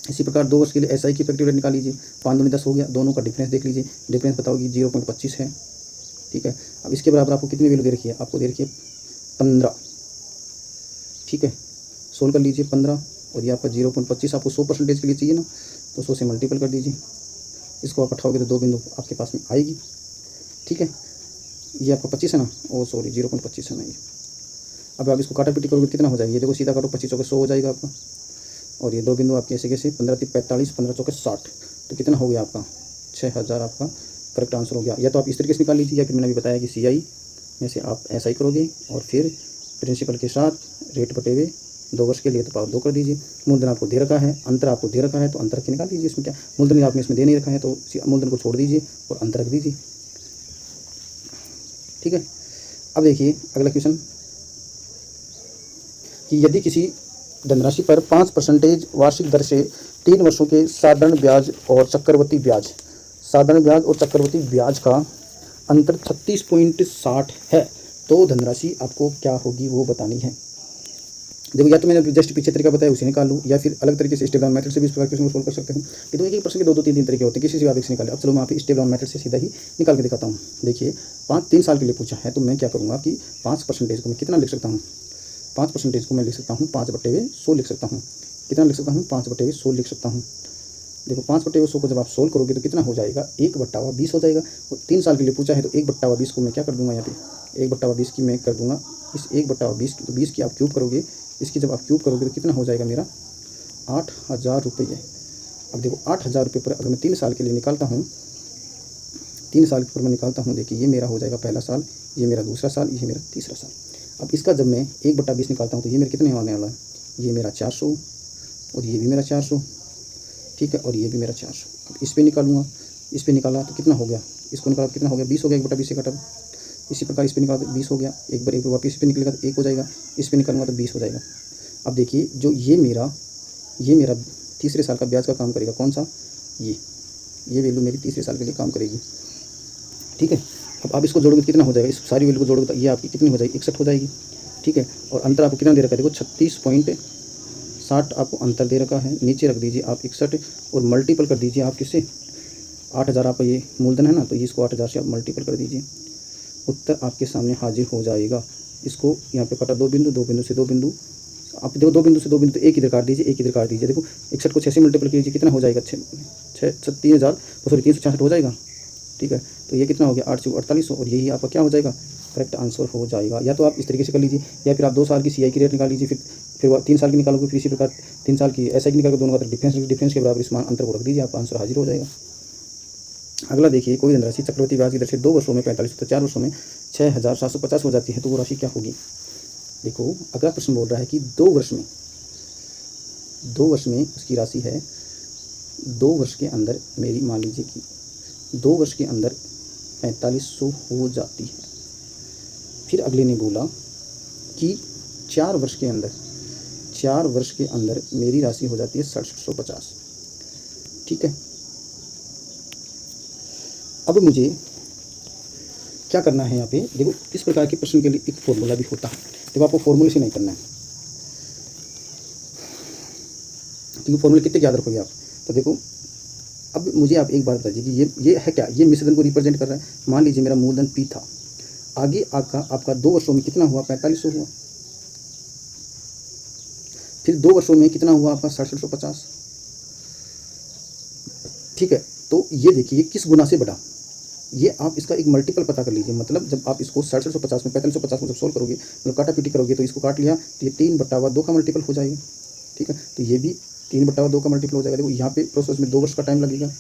इसी प्रकार 2 वर्ष के लिए SI की इफेक्टिव रेट निकाल लीजिए, 5 दूनी 10 हो गया, दोनों का डिफरेंस देख लीजिए, डिफरेंस बताओगी 0.25 है। ठीक है, अब इसके बराबर आपको कितनी वैल्यू दे रखी है, आपको दे रखी है 15। ठीक है, सोल्व कर लीजिए 15, और ये आपका 0.25 आपको 100% के लिए चाहिए ना, तो 100 से मल्टीपल कर दीजिए, इसको आप उठाओगे तो 2 बिंदु आपके पास में आएगी। ठीक है, ये आपका 25 है ना, ओ सॉरी 0.25 है ना ये। अब आप इसको काटा पीटी करोगे कितना हो जाएगा, ये देखो सीधा काटो, 25 चौके 100 हो जाएगा आपका, और ये 2 बिंदु आपके ऐसे कैसे 15 × 45, 15 चौके 60, तो कितना हो गया आपका 6,000 आपका करेक्ट आंसर हो गया। या तो आप इस तरीके से निकाल लीजिए, या फिर मैंने अभी बताया कि CI में से आप SI करोगे और फिर प्रिंसिपल के साथ रेट बटे हुए 2 वर्ष के लिए तो पावर 2 कर दीजिए। मूलधन आपको दे रखा है, अंतर आपको दे रखा है, तो अंतर के निकाल दीजिए। इसमें क्या, मूलधन आपने इसमें दे नहीं रखा है तो मूलधन को छोड़ दीजिए और अंतर रख दीजिए। ठीक है, अब देखिए अगला क्वेश्चन, कि यदि किसी धनराशि पर 5% वार्षिक दर से 3 वर्षों के साधारण ब्याज और चक्रवृद्धि ब्याज का अंतर 36.60 है, तो धनराशि आपको क्या होगी वो बतानी है। देखो, या तो मैंने जस्ट पीछे तरीका बताया उसे निकाल लूँ, या फिर अलग तरीके से स्टेप डाउन मेथड से भी इस प्रकार क्वेश्चन को सोल्व कर सकते हैं। ये तो एक प्रश्न के 2 3 तरीके होते हैं, किसी से आप एक से निकालें। अब चलो मैं आप स्टेप डाउन मेथड से सीधा ही निकाल के दिखाता हूँ। देखिए 3 साल के लिए पूछा है, तो मैं क्या करूँगा कि 5% को मैं कितना लिख सकता हूँ, 5% को मैं लिख सकता हूँ 5/100 लिख सकता हूँ। कितना लिख सकता हूँ, 5/100 लिख सकता हूँ। देखो 5/100 को जब आप सोल्व करोगे तो कितना हो जाएगा, 1/20 हो जाएगा। और 3 साल के लिए पूछा है तो 1/20 को मैं क्या कर दूंगा, यहाँ पे 1/20 की मैं कर दूंगा इस 1/20 की, तो 20 की आप क्यूब करोगे, इसकी जब आप क्यूब करोगे तो कितना हो जाएगा मेरा 8,000 रुपये। अब देखो 8,000 रुपये पर अगर मैं 3 साल के लिए निकालता हूँ, 3 साल के ऊपर मैं निकालता हूँ, देखिए ये मेरा हो जाएगा पहला साल, ये मेरा दूसरा साल, ये मेरा तीसरा साल। अब इसका जब मैं 1/20 निकालता हूँ तो ये मेरा कितने आने वाला है, ये मेरा 400 और ये भी मेरा 400। ठीक है, और ये भी मेरा 400। अब इस पर निकालूंगा, इस पर निकाला तो कितना हो गया, इसको निकाला कितना हो गया, 20 हो गया, 1/20 से कटा। इसी प्रकार इस पर निकाला तो 20 हो गया, एक बार वापस इस पर निकलेगा तो 1 हो जाएगा, इस पर निकालूंगा तो 20 हो जाएगा। अब देखिए जो ये मेरा तीसरे साल का ब्याज का काम करेगा, कौन सा, ये वैल्यू मेरी तीसरे साल के लिए काम करेगी। ठीक है, अब आप इसको जोड़ोगे तो कितना हो जाएगा, इस सारी वैल्यू को जोड़ोगे तो ये आपकी कितनी हो जाएगी, 61 हो जाएगी। ठीक है, और अंतर आपको कितना दे रखा है, देखो 36.60 आपको अंतर दे रखा है। नीचे रख दीजिए आप 61 और मल्टीपल कर दीजिए आप किससे, 8,000 आपका ये मूलधन है ना, तो ये इसको 8,000 से आप मल्टीपल कर दीजिए, उत्तर आपके सामने हाजिर हो जाएगा। इसको यहाँ पे कटा 2 बिंदु, 2 बिंदु से 2 बिंदु, आप देखो 2 बिंदु से 2 बिंदु तो एक इधर काट दीजिए, एक इधर काट दीजिए। देखो 61 को 6 से मल्टीपल कीजिए, कितना हो जाएगा, 366 हो जाएगा। ठीक है, तो ये कितना हो गया, 848 और यही आपका क्या हो जाएगा, करेक्ट आंसर हो जाएगा। या तो आप इस तरीके से कर लीजिए, या फिर आप 2 साल की CI की रेट निकाल लीजिए, फिर 3 साल की निकालोगे, फिर इसी प्रकार 3 साल की SI की निकाल, दोनों का डिफरेंस के बराबर इस मान अंतर को रख दीजिए, आपका आंसर हाजिर हो जाएगा। अगला देखिए, कोई धनराशि चक्रवृद्धि ब्याज की दर से 2 वर्षों में 45 तो 4 वर्षों में 6,750 हो जाती है, तो वो राशि क्या होगी। देखो अगला प्रश्न बोल रहा है कि 2 वर्ष में उसकी राशि है, 2 वर्ष के अंदर मेरी मान लीजिए कि 2 वर्ष के अंदर 4500 हो जाती है। फिर अगले ने बोला कि 4 वर्ष के अंदर मेरी राशि हो जाती है 6750। ठीक है, अब मुझे क्या करना है, यहाँ पे देखो इस प्रकार के प्रश्न के लिए एक फॉर्मूला भी होता है। देखो आपको फॉर्मूले से नहीं करना है, क्योंकि फॉर्मूले कितने याद रखोगे आप। तो देखो अब मुझे आप एक बात बताइए कि ये है क्या, ये मिश्रधन को रिप्रेजेंट कर रहा है। मान लीजिए मेरा मूलधन P था, आगे आपका 2 वर्षों में कितना हुआ, 4500 हुआ। फिर 2 वर्षों में कितना हुआ आपका 6750। ठीक है, तो ये देखिए किस गुना से बढ़ा, ये आप इसका एक मल्टीपल पता कर लीजिए। मतलब जब आप इसको 6750 में 4550 में जब सोल्व करोगे, मतलब काटा पीटी करोगे, तो इसको काट लिया तो ये 3/2 का मल्टीपल हो जाएगा। ठीक है, तो ये भी 3/2 का मल्टीपल हो जाएगा। देखो यहाँ पे प्रोसेस में 2 वर्ष का टाइम लगेगा,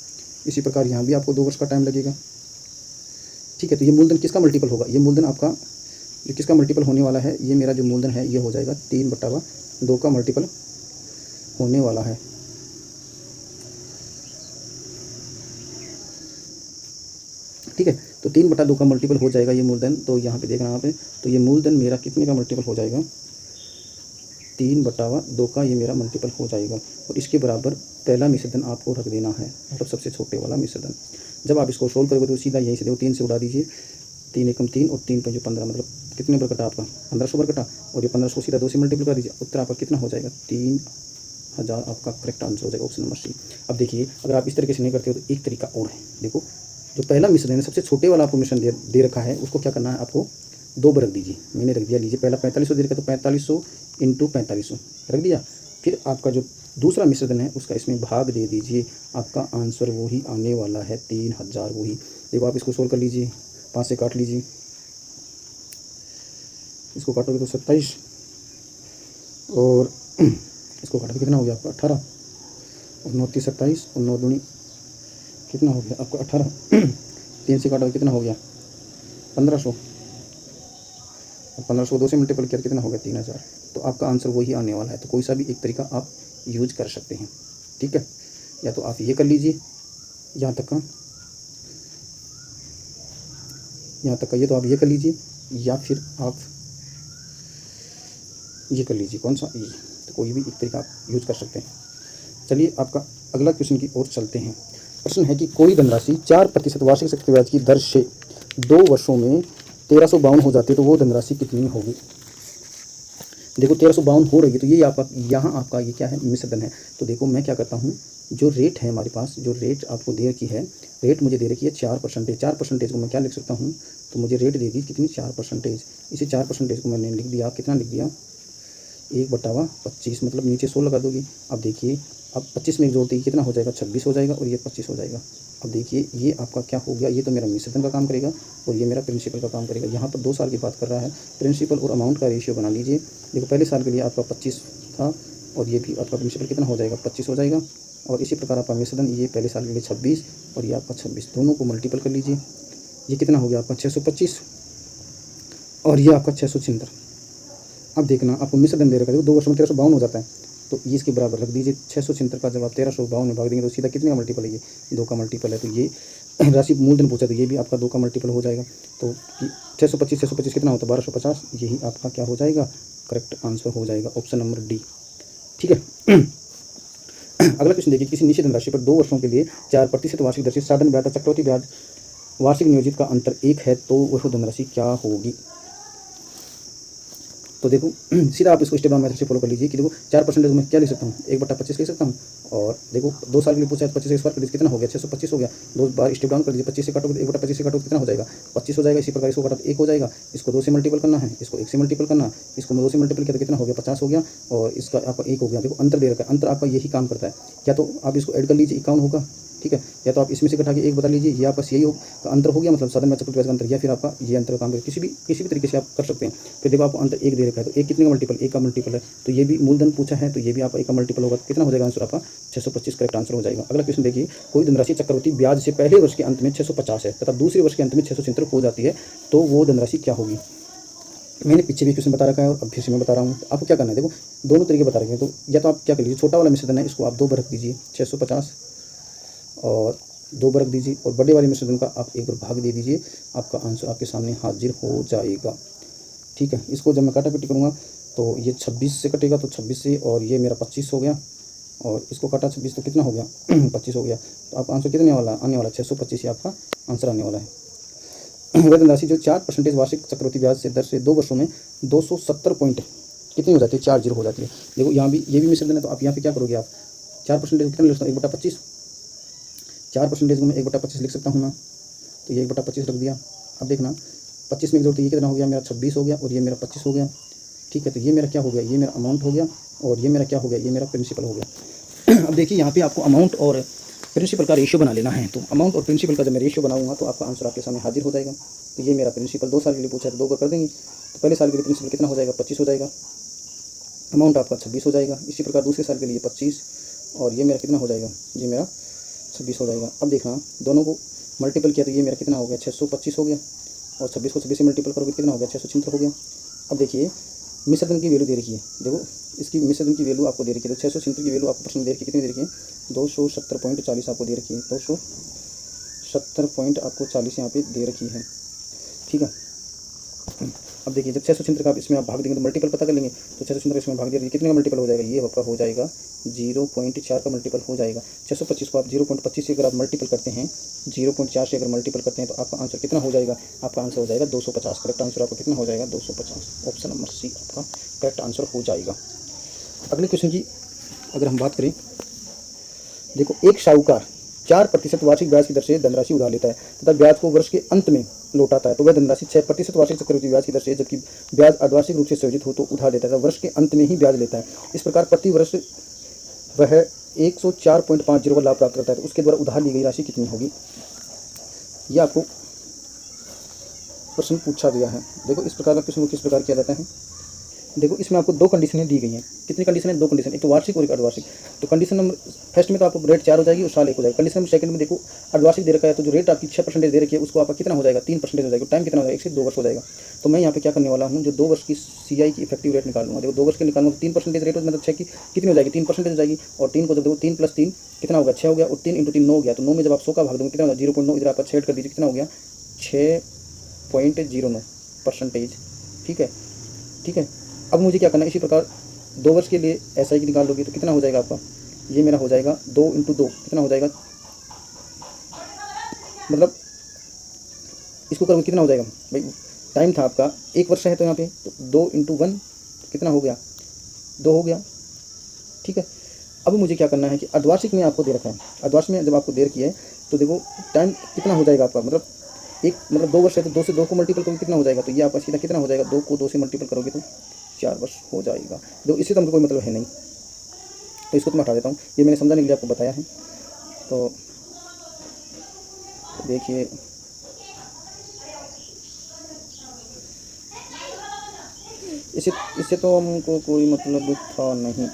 इसी प्रकार यहाँ भी आपको 2 वर्ष का टाइम लगेगा। ठीक है, तो ये मूलधन किसका मल्टीपल होगा, ये मूलधन आपका जो किसका मल्टीपल होने वाला है, ये मेरा जो मूलधन है ये हो जाएगा 3/2 का मल्टीपल होने वाला है। ठीक है, तो 3/2 का मल्टीपल हो जाएगा ये मूलधन। तो यहाँ पे देखना आप, तो ये मूलधन मेरा कितने का मल्टीपल हो जाएगा, 3/2 का ये मेरा मल्टीपल हो जाएगा। और इसके बराबर पहला मिश्रधन आपको रख देना है, मतलब सबसे छोटे वाला मिश्रधन। जब आप इसको सोल्व करोगे तो सीधा यहीं से देखो 3 से उड़ा दीजिए, 3 एकम 3 और 3 पंजे 15, मतलब कितने पर कटा आपका 1500 पर कटा, और ये 1500 सीधा 2 से मल्टीपल कर दीजिए, उत्तर आपका कितना हो जाएगा 3000 आपका करेक्ट आंसर हो जाएगा, ऑप्शन नंबर सी। अब देखिए अगर आप इस तरीके से नहीं करते हो तो एक तरीका और है, देखो जो पहला मिश्रण है सबसे छोटे वाला आपको मिश्रण दे रखा है, उसको क्या करना है, आपको 2 पर रख दीजिए। मैंने रख दिया, लीजिए पहला 4500 दे रखा तो 4500 इंटू 4500 रख दिया। फिर आपका जो दूसरा मिश्रण है उसका इसमें भाग दे दीजिए, आपका आंसर वही आने वाला है 3000 वही। देखो आप इसको सोल्व कर लीजिए, 5 से काट लीजिए, इसको काटोगे तो 27 और इसको काटोगे कितना हो गया आपका 18 और 9 30 27 और 9 दूनी कितना हो गया आपका 18 3 से काटोगे कितना हो गया 1500 और 1500 को 2 से मल्टीपल किया कितना हो गया 3000। तो आपका आंसर वही आने वाला है। तो कोई सा भी एक तरीका आप यूज कर सकते हैं। ठीक है, या तो आप ये कर लीजिए यहाँ तक का ये तो आप ये कर लीजिए, या फिर आप ये कर लीजिए, कौन सा ये, तो कोई भी एक तरीका आप यूज कर सकते हैं। चलिए आपका अगला क्वेश्चन की ओर चलते हैं। प्रश्न है कि कोई धनराशि 4% वार्षिक चक्रवृद्धि ब्याज की दर से 2 वर्षों में 1352 हो जाती है, तो वो धनराशि कितनी होगी। देखो 1352 हो रही है, तो ये आपका यहाँ आपका ये क्या है, मिश्रधन है। तो देखो मैं क्या करता हूँ, जो रेट है हमारे पास, जो रेट आपको दे रखी है, रेट मुझे दे रखी है 4%। 4% को मैं क्या लिख सकता हूँ, तो मुझे रेट दे दी कितनी 4%। इसी 4% को मैंने लिख दिया, कितना लिख दिया 1/25, मतलब नीचे 100 लगा दोगे। अब देखिए अब 25 में एक जोड़ देगी कितना हो जाएगा 26 हो जाएगा, और ये 25 हो जाएगा। अब देखिए ये आपका क्या हो गया, ये तो मेरा मिश्रधन का काम करेगा और ये मेरा प्रिंसिपल का काम करेगा। यहाँ पर 2 साल की बात कर रहा है, प्रिंसिपल और अमाउंट का रेशियो बना लीजिए। देखो पहले साल के लिए आपका 25 था और ये भी आपका प्रिंसिपल कितना हो जाएगा 25 हो जाएगा, और इसी प्रकार आपका मिश्रधन ये पहले साल के लिए 26 और ये आपका 26, दोनों को मल्टीपल कर लीजिए। ये कितना हो गया आपका 625 और ये आपका 676। अब देखना आपको मिश्रधन दे रखा है, 2 वर्षों में 1352 हो जाता है, तो ये इसके बराबर रख दीजिए। 676 का जब आप 1352 में भाग देंगे तो सीधा कितने का मल्टीपल है, ये 2 का मल्टीपल है। तो ये राशि मूलधन पूछा तो ये भी आपका 2 का मल्टीपल हो जाएगा। तो 625 कितना होता है 1250, यही आपका क्या हो जाएगा, करेक्ट आंसर हो जाएगा, ऑप्शन नंबर डी। ठीक है। अगला क्वेश्चन देखिए, किसी निश्चित धनराशि पर 2 वर्षों के लिए 4% वार्षिक दर से साधन ब्याज तथा चक्रवृद्धि ब्याज वार्षिक नियोजित का अंतर 1 है, तो वह धनराशि क्या होगी। तो देखो सीधा आप इसको स्टेप डाउन मेथड से फॉलो कर लीजिए कि देखो 4% में क्या लिख सकता हूँ 1/25 लिख सकता हूँ, और देखो 2 साल के लिए पूछा है 25 इस बार कर दीजिए कितना हो गया 625 हो गया, 2 बार स्टेप डाउन कर दीजिए, 25 से काटोगे 1/25 से काटोगे कितना हो जाएगा 25 हो जाएगा। इसी प्रकार इसको काटा तो 1 हो जाएगा, इसको 2 से मल्टीपल करना है, इसको 1 से मल्टीपल करना, इसको 2 से मल्टीपल किया तो कितना हो गया 50 हो गया, और इसका आपका 1 हो गया। देखो अंतर दे रखा है, अंतर आपका यही काम करता है, या तो आप इसको ऐड कर लीजिए 51 होगा, ठीक है, या तो आप इसमें से घटा के 1 बता लीजिए, ये आपका यही का अंतर हो गया, मतलब साधन में चक्रवृद्धि ब्याज का अंतर, या फिर आपका ये अंतर का काम किसी भी तरीके से आप कर सकते हैं। फिर देखो आपको अंतर 1 दे रखा है, तो 1 कितने का मल्टीपल 1 का मल्टीपल है, तो ये भी मूलधन पूछा है तो ये भी आपका 1 का मल्टीपल होगा, कितना हो जाएगा आंसर आपका 625 करेक्ट आंसर हो जाएगा। अगला क्वेश्चन देखिए, कोई धनराशि चक्रवृद्धि ब्याज से पहले वर्ष के अंत में 650 है तथा दूसरे वर्ष के अंत में 676 हो जाती है, तो वो धनराशि क्या होगी। मैंने पीछे भी क्वेश्चन बता रखा है और अब फिर से मैं बता रहा हूँ, आपको क्या करना है, देखो दोनों तरीके बता रखे हैं, तो या तो आप क्या कर लीजिए, छोटा वाला मिश्रधन है इसको आप 2 बार रख दीजिए 650 और 2 बार रख दीजिए, और बड़े वाले मिश्रधन का आप 1 बार भाग दे दीजिए, आपका आंसर आपके सामने हाजिर हो जाएगा। ठीक है, इसको जब मैं काटापीटी करूँगा तो ये 26 से कटेगा, तो 26 से, और ये मेरा 25 हो गया, और इसको काटा 26 तो कितना हो गया 25 हो गया, तो आपका आंसर कितने वाला आने वाला 625 ही आपका आंसर आने वाला है। वह धनराशि जो 4% वार्षिक चक्रवृद्धि ब्याज से दर से 2 वर्षों में 270 पॉइंट कितनी हो जाती है 40 हो जाती है। देखो यहाँ भी ये भी मिश्रधन है, तो आप यहाँ पे क्या करोगे, आप 4% कितना लिख सकते हो 1/25, 4% को मैं 1/25 लिख सकता हूँ ना, तो ये 1/25 रख दिया। अब देखना 25 में एक जोड़ तो ये कितना हो गया मेरा 26 हो गया, और ये मेरा 25 हो गया, ठीक है। तो ये मेरा क्या हो गया, ये मेरा अमाउंट हो गया, और ये मेरा क्या हो गया, ये मेरा प्रिंसिपल हो गया। अब देखिए यहाँ पे आपको अमाउंट और प्रिंसिपल का रेशियो बना लेना है। तो अमाउंट और प्रिंसिपल का जब मैं रेशियो बनाऊंगा तो आपका आंसर आपके सामने हाजिर हो जाएगा। तो ये मेरा प्रिंसिपल 2 साल के लिए पूछा है तो 2 का कर देंगे। तो पहले साल के लिए प्रिंसिपल कितना हो जाएगा, 25 हो जाएगा, अमाउंट आपका 26 हो जाएगा। इसी प्रकार दूसरे साल के लिए 25, और ये मेरा कितना हो जाएगा, ये मेरा 26 हो जाएगा। अब देखना दोनों को मल्टीपल किया तो ये मेरा कितना हो गया, 625 हो गया, और 26 को 26 से मल्टीपल करोगे कितना हो गया, 676 हो गया। अब देखिए मिश्रण की वैल्यू दे रखी है, देखो इसकी मिश्रण की वैल्यू आपको दे रखी है। तो 676 की वैल्यू आपको प्रश्न दे रखी है, कितनी दे रखी है, 270.40 आपको दे रखी है, 270 आपको 40 यहाँ पे दे रखी है, ठीक है। अब देखिए जब 676 का आप इसमें आप भाग देंगे तो मल्टीपल पता कर लेंगे। तो 676 इसमें भाग दिया, कितने का मल्टीपल हो जाएगा, ये आपका हो जाएगा 0.4 का मल्टीपल हो जाएगा। 625 को आप 0.25 से अगर आप मल्टीपल करते हैं, 0.4 से अगर मल्टीपल करते हैं तो आपका आंसर कितना हो जाएगा, आपका आंसर हो जाएगा 250। करेक्ट आंसर आपका कितना हो जाएगा, 250। ऑप्शन नंबर सी आपका करेक्ट आंसर हो जाएगा। अगले क्वेश्चन की अगर हम बात करें, देखो एक साहूकार 4% वार्षिक ब्याज की दर से धनराशि उधार लेता है तथा ब्याज को वर्ष के अंत में लौटाता है, तो वह धनराशि 6% वार्षिक चक्रवृद्धि ब्याज की दर से, जबकि ब्याज अर्धवार्षिक रूप से संयोजित हो तो उधार लेता है, वर्ष के अंत में ही ब्याज लेता है। इस प्रकार प्रति वर्ष वह 104.50 का लाभ प्राप्त करता है, तो उसके द्वारा उधार ली गई राशि कितनी होगी, यह आपको प्रश्न पूछा गया है। देखो इस प्रकार का प्रश्न को किस प्रकार किया जाता है, देखो इसमें आपको 2 कंडीशनें दी गई हैं। कितनी कंडीशन है, 2 कंडीशन, एक तो वार्षिक और एक अर्धवार्षिक। तो कंडीशन नंबर फर्स्ट में तो आपको रेट 4 हो जाएगी और साल 1 हो जाएगा। कंडीशन नंबर सेकंड में देखो अर्धवार्षिक दे रखा है, तो जो रेट आपकी 6% दे रखी है उसको आपका कितना हो जाएगा, 3% हो जाएगा। टाइम कितना हो जाएगा, 1 से 2 वर्ष हो जाएगा। तो मैं यहाँ पे क्या करने वाला हूँ, जो 2 वर्ष की CI की इफेक्टिव रेट निकालूंगा। देखो 2 वर्ष के निकालूंगा तो 3% रेट, मतलब 6 की कितनी हो जाएगी, 3% हो जाएगी। और 3 को जब देखो 3 + 3 कितना होगा, 6 हो गया, और 3 × 3 9 हो गया। तो 9 में जब आप 100 का भाग दोगे कितना होगा, 0.9, इधर आपका 6 कर दीजिए, कितना हो गया 6.09%। ठीक है, ठीक है। अब मुझे क्या करना है, इसी प्रकार 2 वर्ष के लिए SI की निकाल लोगे तो कितना हो जाएगा आपका, ये मेरा हो जाएगा 2 × 2 कितना हो जाएगा, मतलब इसको करोगे कितना हो जाएगा भाई, टाइम था आपका 1 वर्ष है तो यहाँ पे तो 2 × 1 कितना हो गया, 2 हो गया, ठीक है। अब मुझे क्या करना है कि अर्धवार्षिक में आपको दे रखा है, अर्धवार्षिक में जब आपको दे रखी है तो देखो टाइम कितना हो जाएगा आपका, मतलब 2 वर्ष है तो 2 से 2 को मल्टीपल करोगे कितना हो जाएगा, तो ये आपका सीधा कितना हो जाएगा, 2 को 2 से मल्टीपल करोगे तो 4 वर्ष हो जाएगा। देखो इससे तो हमको कोई मतलब है नहीं, तो इसको तो मैं हटा देता हूँ, ये मैंने समझाने के लिए आपको बताया है। तो देखिए इससे तो हमको कोई मतलब था नहीं।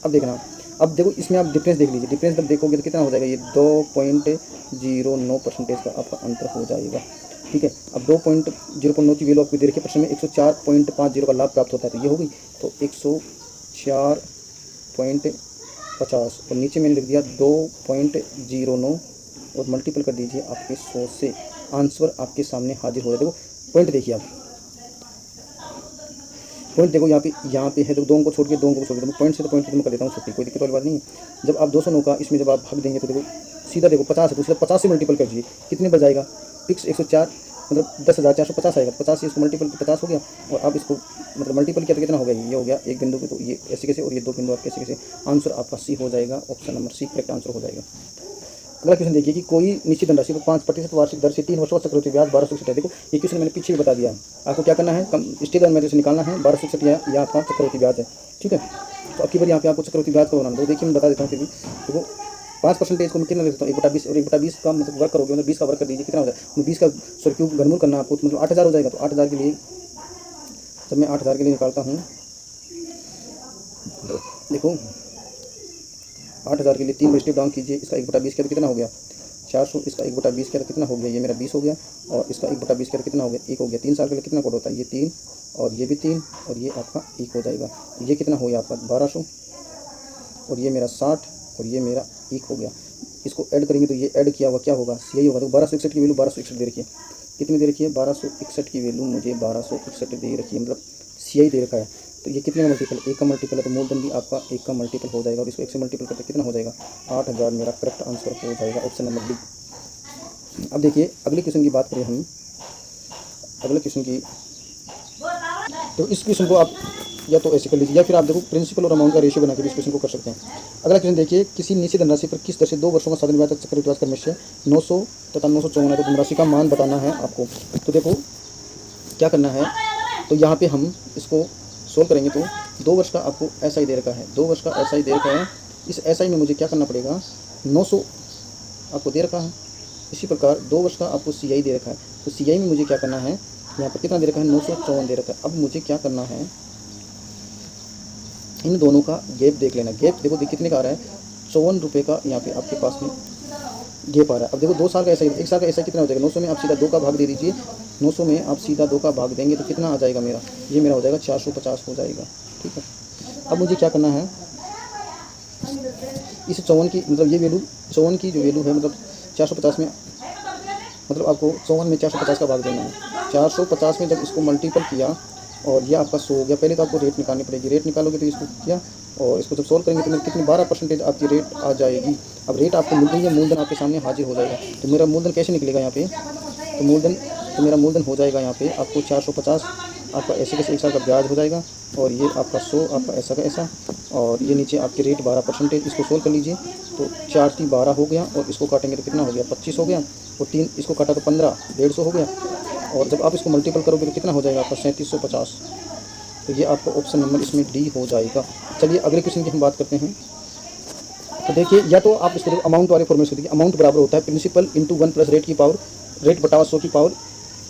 अब देखना, अब देखो इसमें आप डिफरेंस देख लीजिए, डिफरेंस जब देखोगे तो कितना हो जाएगा, ये 2.09% का आपका अंतर हो जाएगा, ठीक है। अब 2.09 की वैल्यू आपको दे रखी है प्रश्न में, 104.50 का लाभ प्राप्त होता है, तो ये होगी तो 104.50 और नीचे मैंने लिख दिया 2.09 और मल्टीपल कर दीजिए आपके 100 से, आंसर आपके सामने हाजिर हो जाए। देखो पॉइंट देखिए आप, पॉइंट देखो यहाँ पे है, तो 2 को छोड़ के 2 को छोड़ के, पॉइंट से तो पॉइंट मैं कर देता हूँ छुट्टी, कोई दिक्कत वाली बात नहीं है। जब आप 209 का इसमें जब आप भाग देंगे तो देखो सीधा देखो 50 है तो सीधा 50 से मल्टीपल कर दीजिए, कितने बच जाएगा, फिक्स 104 मतलब 10,450 आएगा, 50 से इसको मल्टीपल 50 हो गया, और आप इसको मतलब मल्टीपल किया तो कितना हो गया, ये हो गया एक बिंदु पे, तो ये ऐसे कैसे, और ये 2 बिंदु आप कैसे कैसे, आंसर आपका सी हो जाएगा, option number C correct answer हो जाएगा। अगला क्वेश्चन देखिए कि कोई निश्चित धनराशि पर 5% वार्षिक दर से 3 वर्षों का चक्रवृद्धि ब्याज 1261 है। देखो ये क्वेश्चन मैंने पीछे भी बता दिया, आपको क्या करना है, स्टेज मेथड से निकालना है, 1261 यह आपका चक्रवृद्धि ब्याज है, ठीक है। तो अब की बार यहाँ पे आपको चक्रवृद्धि ब्याज को बनाना, तो देखिए मैं बता देता हूँ फिर भी। देखो 5% को मैं कितना लेता हूँ, 1/20 और 1/20 का मतलब वर्क करोगे, मतलब 20 का वर्क कर दीजिए, कितना हो जाएगा, 20 का क्यूब घनमूल करना आपको, मतलब 8000 हो जाएगा। तो 8000 के लिए जब मैं 8000 के लिए निकालता हूँ, देखो 8000 के लिए 3 स्टेप डाउन कीजिए, इसका 1/20 किया तो कितना हो गया 400, इसका 1/20 किया तो कितना हो गया, ये मेरा 20 हो गया, और इसका 1/20 किया तो कितना हो गया 1 हो गया। 3 साल के लिए कितना कोड होता है, ये 3 और ये भी 3 और ये आपका 1 हो जाएगा। ये कितना हो गया आपका 1200 और ये मेरा 60 और ये मेरा 1 हो गया। इसको ऐड करेंगे तो ये ऐड किया हुआ क्या होगा, यही होगा। तो 1261 की वैल्यू 1261 दे रखी है, कितनी दे रखी है 1261 की वैल्यू मुझे 1261 दे रखी है, मतलब CI दे रखा है। तो ये कितने का मल्टीपल, 1 का मल्टीपल है, तो मोर देन भी आपका 1 का मल्टीपल हो जाएगा, और इसको 1 से मल्टीपल करते कितना हो जाएगा 8000 मेरा करेक्ट आंसर हो जाएगा, ऑप्शन नंबर डी। अब देखिए अगले क्वेश्चन की बात करें हम, अगले क्वेश्चन की, तो इस क्वेश्चन को आप या तो ऐसे कर लीजिए, या फिर आप देखो प्रिंसिपल और अमाउंट का रेशियो बना के इस क्वेश्चन को कर सकते हैं। अगला क्वेश्चन देखिए, किसी निश्चित धनराशि पर किस तरह से 2 वर्षों का साधारण ब्याज तक चक्रवृद्धि ब्याज क्रमश 900 तथा 954 है, तो धनराशि का मान बताना है आपको। तो देखो क्या करना है, तो यहाँ पे हम इसको सोल्व करेंगे तो 2 वर्ष का आपको SI दे रखा है, 2 वर्ष का SI दे रखा है। इस SI में मुझे क्या करना पड़ेगा, 900 आपको दे रखा है। इसी प्रकार 2 वर्ष का आपको CI दे रखा है, तो CI में मुझे क्या करना है, यहाँ पर कितना दे रखा है, 954 दे रखा है। अब मुझे क्या करना है, इन दोनों का गैप देख लेना। गैप देखो कितने का आ रहा है, 54 रुपये का यहाँ पे आपके पास में गैप आ रहा है। अब देखो 2 साल का ऐसा, 1 साल का ऐसा कितना हो जाएगा, 900 में आप सीधा 2 का भाग दे दीजिए, 900 में आप सीधा 2 का भाग देंगे तो कितना आ जाएगा मेरा, ये मेरा हो जाएगा 450 हो जाएगा। ठीक है, अब मुझे क्या करना है, इस 54 की मतलब ये वैल्यू, 54 की जो वैल्यू है मतलब 450 में, मतलब आपको 54 में 450 का भाग देना है। 450 में जब इसको मल्टीपल किया और ये आपका 100 हो गया, पहले तो आपको रेट निकालनी पड़ेगी, रेट निकालोगे तो इसको किया और इसको जब सोल्व करेंगे तो मेरे कितनी 12% आपकी रेट आ जाएगी। अब रेट आपको मिल रही है, मूलधन आपके सामने हाजिर हो जाएगा। तो मेरा मूलधन कैसे निकलेगा यहाँ पे, तो मेरा मूलधन हो जाएगा यहाँ पे आपको 450, आपका ऐसे कैसे 1 साल का ब्याज हो जाएगा और ये आपका 100, आपका ऐसा का ऐसा, और ये नीचे आपके रेट 12%। इसको सोल्व कर लीजिए तो 4 3 12 हो गया और इसको काटेंगे तो कितना हो गया, 25 हो गया, और 3 इसको काटा तो 15, 150 हो गया, और जब आप इसको मल्टीपल करोगे तो कितना हो जाएगा आपका 3750। तो ये आपका ऑप्शन नंबर इसमें डी हो जाएगा। चलिए अगले क्वेश्चन की हम बात करते हैं। तो देखिए, या तो आप इसको अमाउंट वाले फॉर्मेट से देखिए, अमाउंट बराबर होता है प्रिंसिपल इंटू 1 प्लस रेट की पावर, रेट बटा 100 की पावर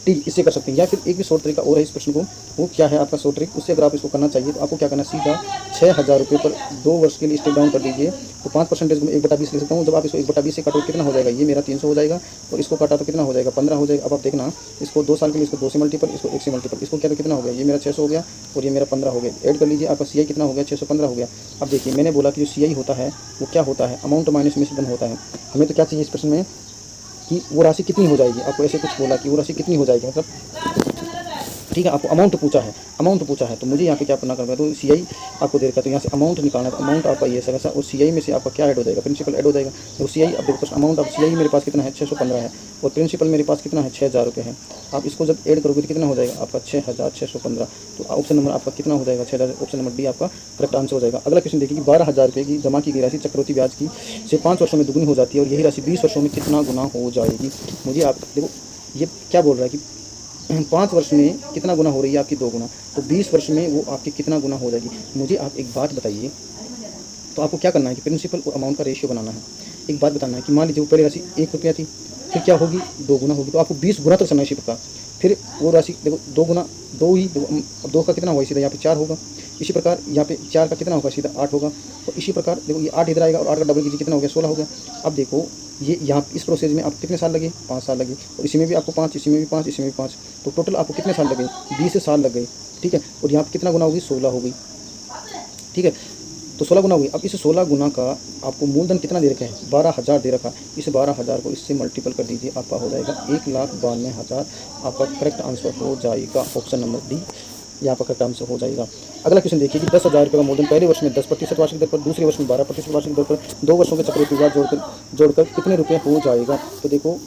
टी, इससे कर सकते हैं। या फिर एक भी शॉर्ट तरीका और है इस प्रश्न को, वो क्या है आपका शॉर्ट ट्रिक, उससे अगर आप इसको करना चाहिए तो आपको क्या करना है, सीधा 6000 रुपये पर 2 वर्ष के लिए स्टेप डाउन कर दीजिए। तो 5% को 1/20 ले सकता हूँ। जब आप इसको 1/20 से काटो कितना हो जाएगा, ये मेरा 300 हो जाएगा, और इसको काटा तो कितना हो जाएगा, 15 हो जाएगा। अब आप देखना, इसको 2 साल के लिए इसको 2 से मल्टीपल, इसको 1 से मल्टीपल, इसको क्या तो कितना हो गया, ये मेरा 600 हो गया और ये मेरा 15 हो गया। ऐड कर लीजिए, आपका CI कितना हो गया, 615 हो गया। अब देखिए, मैंने बोला कि जो CI होता है वो क्या होता है, अमाउंट माइनस मिश्रण होता है। हमें तो क्या चाहिए इस प्रश्न में कि वो राशि कितनी हो जाएगी, आपको ऐसे कुछ बोला कि वो राशि कितनी हो जाएगी, मतलब ठीक है, आपको अमाउंट पूछा है, अमाउंट पूछा है, तो मुझे यहाँ पे क्या करना करना, तो CI आपको दे रखा है, तो यहाँ से अमाउंट निकालना है। तो अमाउंट आपका ये ऐसा, और CI में से आपका क्या ऐड हो जाएगा, प्रिंसिपल ऐड हो जाएगा। तो CI अब देखो, अमाउंट अब CI मेरे पास कितना है, 615 है, और प्रिंसिपल मेरे पास कितना है, 6000 रुपये है। आप इसको जब ऐड करोगे तो कितना हो जाएगा आपका 6615। तो ऑप्शन नंबर आपका कितना हो जाएगा, 6000, ऑप्शन नंबर डी आपका करेक्ट आंसर हो जाएगा। अगला क्वेश्चन देखिए, 12000 रुपये की जमा की गई राशि चक्रवृद्धि ब्याज की से 5 वर्षों में दुगनी हो जाती है, और यही राशि 20 वर्षों में कितना गुना हो जाएगी। मुझे आप देखो, ये क्या बोल रहा है कि 5 वर्ष में कितना गुना हो रही है आपकी, 2 गुना, तो 20 वर्ष में वो आपकी कितना गुना हो जाएगी। मुझे आप एक बात बताइए, तो आपको क्या करना है कि प्रिंसिपल और अमाउंट का रेशियो बनाना है। एक बात बताना है कि मान लीजिए वो पहले राशि 1 रुपया थी, फिर क्या होगी, 2 गुना होगी, तो आपको 20 गुना तक चलना है इसी प्रकार। फिर वो राशि देखो 2 गुना, 2 ही, 2 का कितना होगा, सीधा यहाँ पे 4 होगा। इसी प्रकार यहाँ पे 4 का कितना होगा, सीधा 8 होगा। और इसी प्रकार देखो, ये 8 इधर आएगा और 8 का डबल कीजिए, कितना हो गया, 16 हो गया। अब देखो, ये यहाँ इस प्रोसेस में आपको कितने साल लगे, 5 साल लगे, और इसी में भी आपको 5, इसी में भी 5, इसी में भी 5, तो टोटल आपको कितने साल लगे, 20 साल लग गए। ठीक है, और यहाँ पे कितना गुना होगी, 16 हो गई। ठीक है, तो 16 गुना हुई। अब इस 16 गुना का आपको मूलधन कितना दे रखा है, 12000 दे रखा है। इस 12000 को इससे मल्टीपल कर दीजिए, आपका हो जाएगा 1,92,000, आपका करेक्ट आंसर हो जाएगा। ऑप्शन नंबर डी यहाँ पर करेक्ट आंसर हो जाएगा। अगला क्वेश्चन देखिए कि 10,000 रुपये का मूलधन पहले वर्ष में 10% वार्षिक दर पर, दूसरे वर्ष में 12% वार्षिक दर पर 2 वर्षों के चक्रवृद्धि ब्याज जोड़कर कितने रुपये हो जाएगा। तो देखो,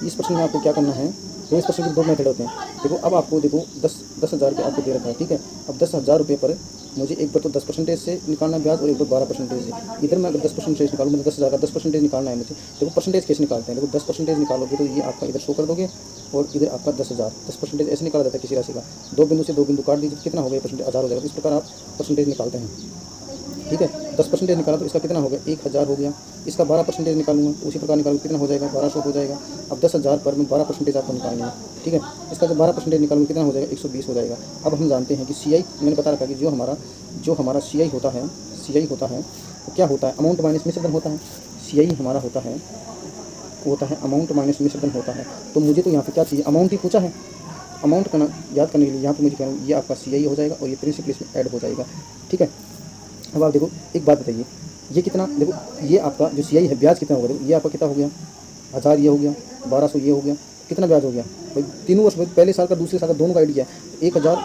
इस प्रश्न में आपको क्या करना है, तो इस प्रश्न के 2 मेथड होते हैं। देखो, अब आपको देखो 10,000 रुपये आपको दे रखा है। ठीक है, अब 10,000 रुपये पर मुझे एक बार तो 10% से निकालना है ब्याज, और एक बार 12% से। इधर मैं अगर 10% से निकालूँ, मतलब 10,000 का 10% निकालना है मुझे। देखो परसेंटेज कैसे निकालते हैं, देखो 10% निकालोगे तो ये आपका इधर शो कर दोगे, और इधर आपका 10,000, 10% ऐसे निकाला जाता है किसी राशि का। 2 बिंदु से 2 बिंदु काट दीजिए, कितना हो गया, परसेंटेज 1000 हो जाएगा। इस प्रकार आप परसेंटेज निकालते हैं। ठीक है, 10% निकाला तो इसका कितना हो गया, 1000 हो गया। इसका 12% निकालूंगा तो उसी प्रकार निकालूंगा, कितना हो जाएगा, 1200 हो जाएगा। अब 10,000 पर मैं 12% आपको निकालना है। ठीक है, इसका जब 12% निकालूंगा कितना हो जाएगा, 120 हो जाएगा। अब हम जानते हैं कि CI मैंने बता रखा कि जो हमारा CI होता है, CI होता है तो क्या होता है, अमाउंट माइनस मिश्रधन होता है। CI हमारा होता है अमाउंट माइनस मिश्रधन होता है। तो मुझे तो यहाँ पे क्या चाहिए, अमाउंट ही पूछा है। अमाउंट करना याद करने के लिए यहाँ पे मुझे कहना, ये आपका CI हो जाएगा और ये प्रिंसिपल इसमें ऐड हो जाएगा। ठीक है, अब आप देखो, एक बात बताइए, ये कितना, देखो ये आपका जो CI है ब्याज कितना होगा, देखो ये आपका कितना हो गया, 1000 ये हो गया, 1200 ये हो गया, कितना ब्याज हो गया भाई, तीनों वर्ष में, पहले साल का दूसरे साल का दोनों का ऐड किया, 1000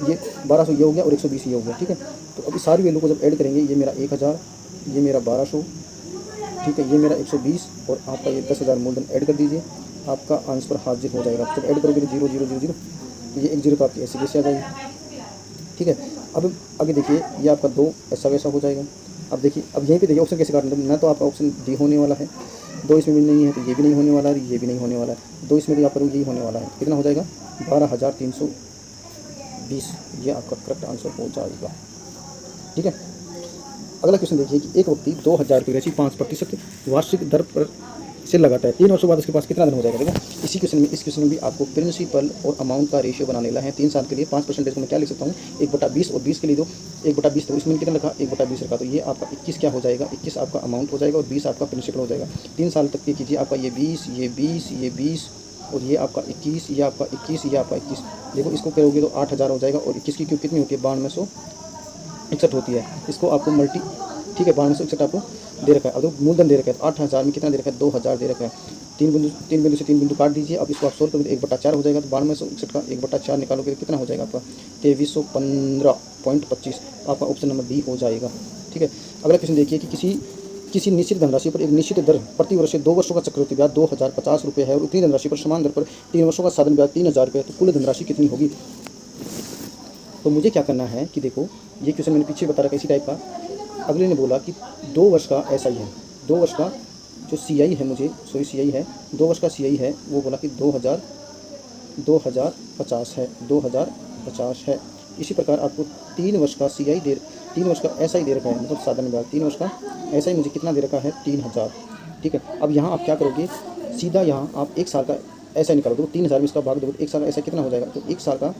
ये 1200 ये हो गया और 120 ये हो गया। ठीक है, तो अभी सारी वैल्यू को जब ऐड करेंगे, ये मेरा 1000, ये मेरा 1200, ठीक है, ये मेरा 120 और आपका ये 10,000 मूलधन ऐड कर दीजिए, आपका आंसर हाजिर हो जाएगा। जब ऐड करोगे तो 0 0 0 0, तो ये 1 0 तो आपकी ऐसी कैसे आ जाएगी। ठीक है, अब आगे देखिए, ये आपका 2 ऐसा वैसा हो जाएगा। अब देखिए, अब यहीं पे देखिए ऑप्शन कैसे काटना, ना तो आपका ऑप्शन डी होने वाला है, 2 इसमें भी नहीं है, तो ये भी नहीं होने वाला है, ये भी नहीं होने वाला है, 2 इसमें भी आप करोगे यही होने वाला है। कितना हो जाएगा, 12,300, 20, ये आपका करेक्ट आंसर हो जाएगा। ठीक है, अगला क्वेश्चन देखिए कि एक व्यक्ति 2000 की राशि 5% वार्षिक दर पर से लगाता है, 3 वर्षों बाद उसके पास कितना धन हो जाएगा। देखो इसी क्वेश्चन में, इस क्वेश्चन में भी आपको प्रिंसिपल और अमाउंट का रेशियो बना लेना है। 3 साल के लिए 5% को मैं क्या लिख सकता हूँ, 1/20, और 20 के लिए दो 1/20, तो इसमें कितना रखा, 1/20 रखा, तो ये आपका 21 क्या हो जाएगा, 21 आपका अमाउंट हो जाएगा और 20 आपका प्रिंसिपल हो जाएगा। 3 साल तक के कीजिए, आपका ये 20, ये 20, ये 20 और ये आपका 21, ये आपका 21, ये आपका 21। देखो इसको करोगे तो 8000 हो जाएगा, और 21 की क्यों कितनी होती है, 9261 होती है। इसको आपको मल्टी, ठीक है, 9261 आपको दे रखा है। अब तो मूलधन दे रखा है, तो 8000 में कितना दे रखा है, 2000 दे रखा है। 3 बिंदु से 3 बिंदु काट दीजिए। अब इसको आप सोल्व करोगे तो 1/4 हो जाएगा, तो 9261 का 1/4 निकालोगे तो कितना हो जाएगा आपका 2315.25। आपका ऑप्शन नंबर डी हो जाएगा। ठीक है, अगला क्वेश्चन देखिए कि किसी निश्चित धनराशि पर एक निश्चित दर प्रति वर्ष 2 वर्षों का चक्रवृद्धि ब्याज 2050 रुपये है, और उतनी धनराशि पर समान दर पर 3 वर्षों का साधन ब्याज 3000 रुपये है, तो कुल धनराशि कितनी होगी। तो मुझे क्या करना है कि देखो ये क्वेश्चन मैंने पीछे बता रखा है इसी टाइप का। अगले ने बोला कि 2 वर्ष का ऐसा ही है, 2 वर्ष का जो CI है, मुझे सॉरी CI है, 2 वर्ष का CI है, वो बोला कि 2050 है, 2050 है। इसी प्रकार आपको 3 वर्ष का CI 3 वर्ष का ऐसा ही दे रखा है, मतलब साधन ब्याज 3 वर्ष का ऐसा ही मुझे कितना दे रखा है, 3000। ठीक है, अब यहाँ आप क्या करोगे, सीधा यहाँ आप 1 साल का ऐसा ही निकालो, दो 3000 में इसका भाग दोगे, 1 साल का ऐसा कितना हो जाएगा, तो 1 साल का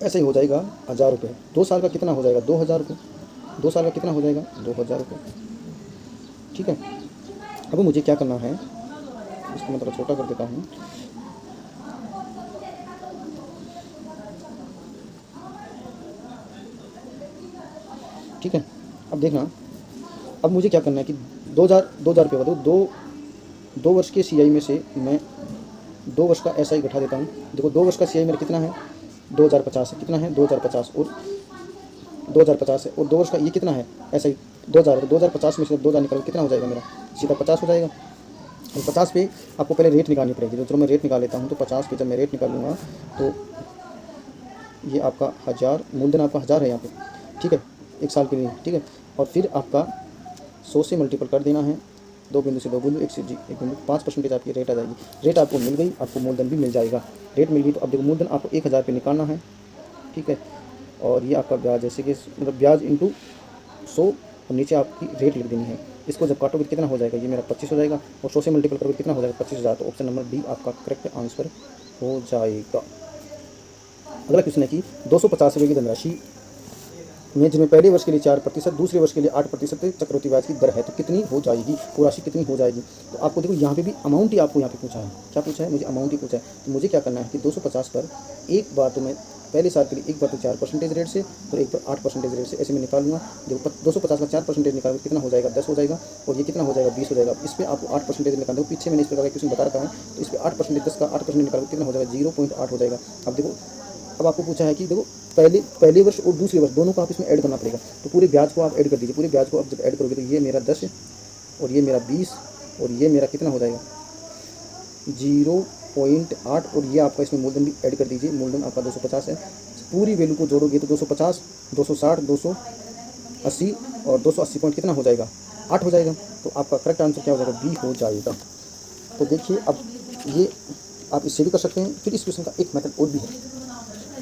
ऐसा ही हो जाएगा 1000 रुपये। 2 साल का कितना हो जाएगा, 2000 रुपये। 2 साल का कितना हो जाएगा, 2000 रुपये। ठीक है, अब मुझे क्या करना है, इसको मैं थोड़ा छोटा कर देता हूँ। ठीक है, अब देखना, अब मुझे क्या करना है कि 2000 रुपये का दो वर्ष के CI में से मैं 2 वर्ष का ऐसा ही घटा देता हूँ। देखो 2 वर्ष का CI मेरा कितना है, 2050 है, कितना है 2050, और 2050 है, और 2 वर्ष का ये कितना है ऐसा ही 2000 है। 2050 में से 2000 निकालो कितना हो जाएगा मेरा, सीधा 50 हो जाएगा। और 50 पे आपको पहले रेट निकालनी पड़ेगी, तो चलो मैं रेट निकाल लेता हूँ। तो 50 पे जब मैं रेट निकालूंगा तो ये आपका 1000, मूलधन आपका 1000 है यहाँ पे। ठीक है, 1 साल के लिए। ठीक है, और फिर आपका 100 से मल्टीपल कर देना है, 2 बिंदु से 2 बिंदु, 1 से 1 बिंदु, 5% आपकी रेट आ जाएगी। रेट आपको मिल गई, आपको मूलधन भी मिल जाएगा। रेट मिल गई तो अब देखो मूलधन आपको 1000 पे निकालना है। ठीक है, और ये आपका ब्याज, जैसे कि मतलब ब्याज इंटू 100, और नीचे आपकी रेट लिख देनी है। इसको जब काटोगे तो कितना हो जाएगा, ये मेरा 25 हो जाएगा, और 100 से मल्टीपल करोगे कितना हो जाएगा, 25000। तो ऑप्शन नंबर डी आपका करेक्ट आंसर हो जाएगा। अगला क्वेश्चन है कि 250 रुपये की धनराशि में जिसमें पहले वर्ष के लिए 4%, दूसरे वर्ष के लिए 8% चक्रवृद्धि ब्याज की दर है, तो कितनी हो जाएगी, वो राशि कितनी हो जाएगी। तो आपको देखो यहाँ पे भी अमाउंट ही आपको यहाँ पे पूछा है, क्या पूछा है, मुझे अमाउंट ही पूछा है। तो मुझे क्या करना है कि 250 पर एक बार तो मैं पहले साल के लिए एक बार तो 4% रेट से, और एक बार 8% रेट से, ऐसे मैं निकालूंगा। देखो 250 का 4% निकाल कितना हो जाएगा, 10 हो जाएगा, और ये कितना हो जाएगा, 20 हो जाएगा। इस पर आपको 8% निकालना है, पीछे मैंने इस प्रकार का क्वेश्चन बता रखा है। तो इस पर 8%, 10 का 8% निकाल कितना हो जाएगा, 0.8 हो जाएगा। अब देखो, अब आपको पूछा है कि देखो पहले वर्ष और दूसरे वर्ष दोनों को आप इसमें ऐड करना पड़ेगा। तो पूरे ब्याज को आप ऐड कर दीजिए। पूरे ब्याज को आप जब ऐड करोगे तो ये मेरा 10 है, और ये मेरा 20, और ये मेरा कितना हो जाएगा 0.8, और ये आपका इसमें मूलधन भी ऐड कर दीजिए। मूलधन आपका 250 है। पूरी वैल्यू को जोड़ोगे तो 250, 260, 280 और 280 पॉइंट कितना हो जाएगा, 8 हो जाएगा। तो आपका करेक्ट आंसर क्या हो जाएगा, बी हो जाएगा। तो देखिए अब ये आप इससे भी कर सकते हैं। फिर इस क्वेश्चन का एक मेथड और भी है,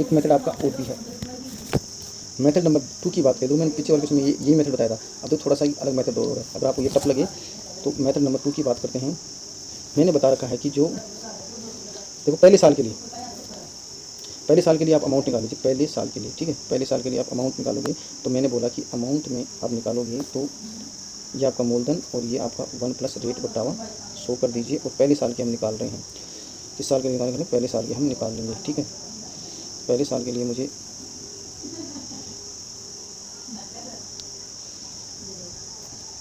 एक मेथड आपका और भी है। मेथड नंबर 2 की बात करें तो मैंने पीछे वाले क्वेश्चन में यही मेथड बताया था। अब तो थोड़ा सा ही अलग मेथड और है, अगर आपको ये टफ लगे तो मेथड नंबर 2 की बात करते हैं। मैंने बता रखा है कि जो देखो पहले साल के लिए आप अमाउंट निकाल लीजिए, पहले साल के लिए। ठीक है, पहले साल के लिए आप अमाउंट निकालोगे तो मैंने बोला कि अमाउंट में आप निकालोगे तो ये आपका मूलधन और ये आपका 1 प्लस रेट बटावा 100 कर दीजिए। और पहले साल के हम निकाल रहे हैं, किस साल के निकाल रहे हैं, पहले साल के हम निकाल लेंगे। ठीक है, पहले साल के लिए मुझे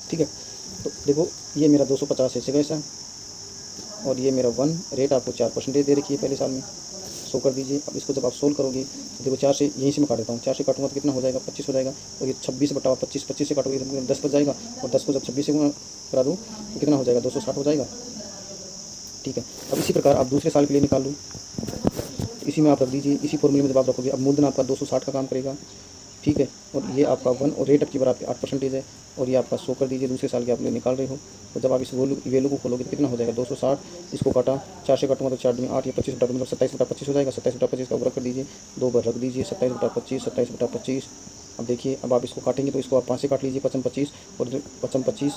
ठीक है, तो देखो ये मेरा 250 ऐसे कैसा, और ये मेरा 1 रेट आपको 4% दे रखी है पहले साल में, 100 कर दीजिए। अब इसको जब आप सोल्व करोगे तो देखो 4 से यहीं से मैं काट देता हूँ, 4 से काटूंगा तो कितना हो जाएगा, 25 हो जाएगा। और ये 26 बटा 25, 25 से काटोगे तो 10 बच जाएगा, और 10 को जब 26 से गुणा करा दूँ तो कितना हो जाएगा, 260 हो जाएगा। ठीक है, अब इसी प्रकार आप दूसरे साल के लिए निकाल लो, इसी में आप रख दीजिए, इसी फॉर्मूले में जब आप रखोगे अब मूलधन आपका 260 का काम करेगा। ठीक है। और ये आपका 1 और रेट आपकी बराबर 8% है, और ये आपका 100 कर दीजिए, दूसरे साल के आप लोग निकाल रहे हो। तो जब आप इस वैल्यू को खोलोगे तो कितना हो जाएगा 260, इसको काटा 4 से काटूंगा तो 4 में 8 या 25 बटा मतलब 27/25 हो जाएगा। 27/25 का वर्ग कर दीजिए, 2 बार रख दीजिए, 27/25 27/25। अब देखिए, अब आप इसको काटेंगे तो इसको आप 5 से काट लीजिए, 55/25 और इधर 55/25,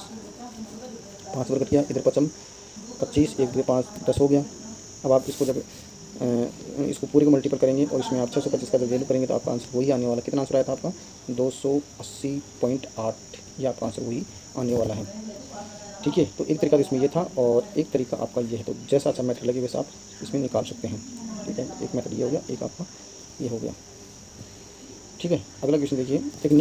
5 वर्ग कट गया, इधर 55/25, 1 2 5 10 हो गया। अब आप इसको जब इसको पूरे को मल्टीपल करेंगे और इसमें आप 625 का जब वैल्यू करेंगे तो आपका आंसर वही आने वाला। कितना आंसर आया था आपका 280.8, ये आपका आंसर वही आने वाला है। ठीक है, तो एक तरीका तो इसमें ये था और एक तरीका आपका ये है। तो जैसा अच्छा मेथड लगे वैसा आप इसमें निकाल सकते हैं। ठीक है, एक मेथड ये हो गया, एक आपका ये हो गया। ठीक है, अगला क्वेश्चन देखिए। एक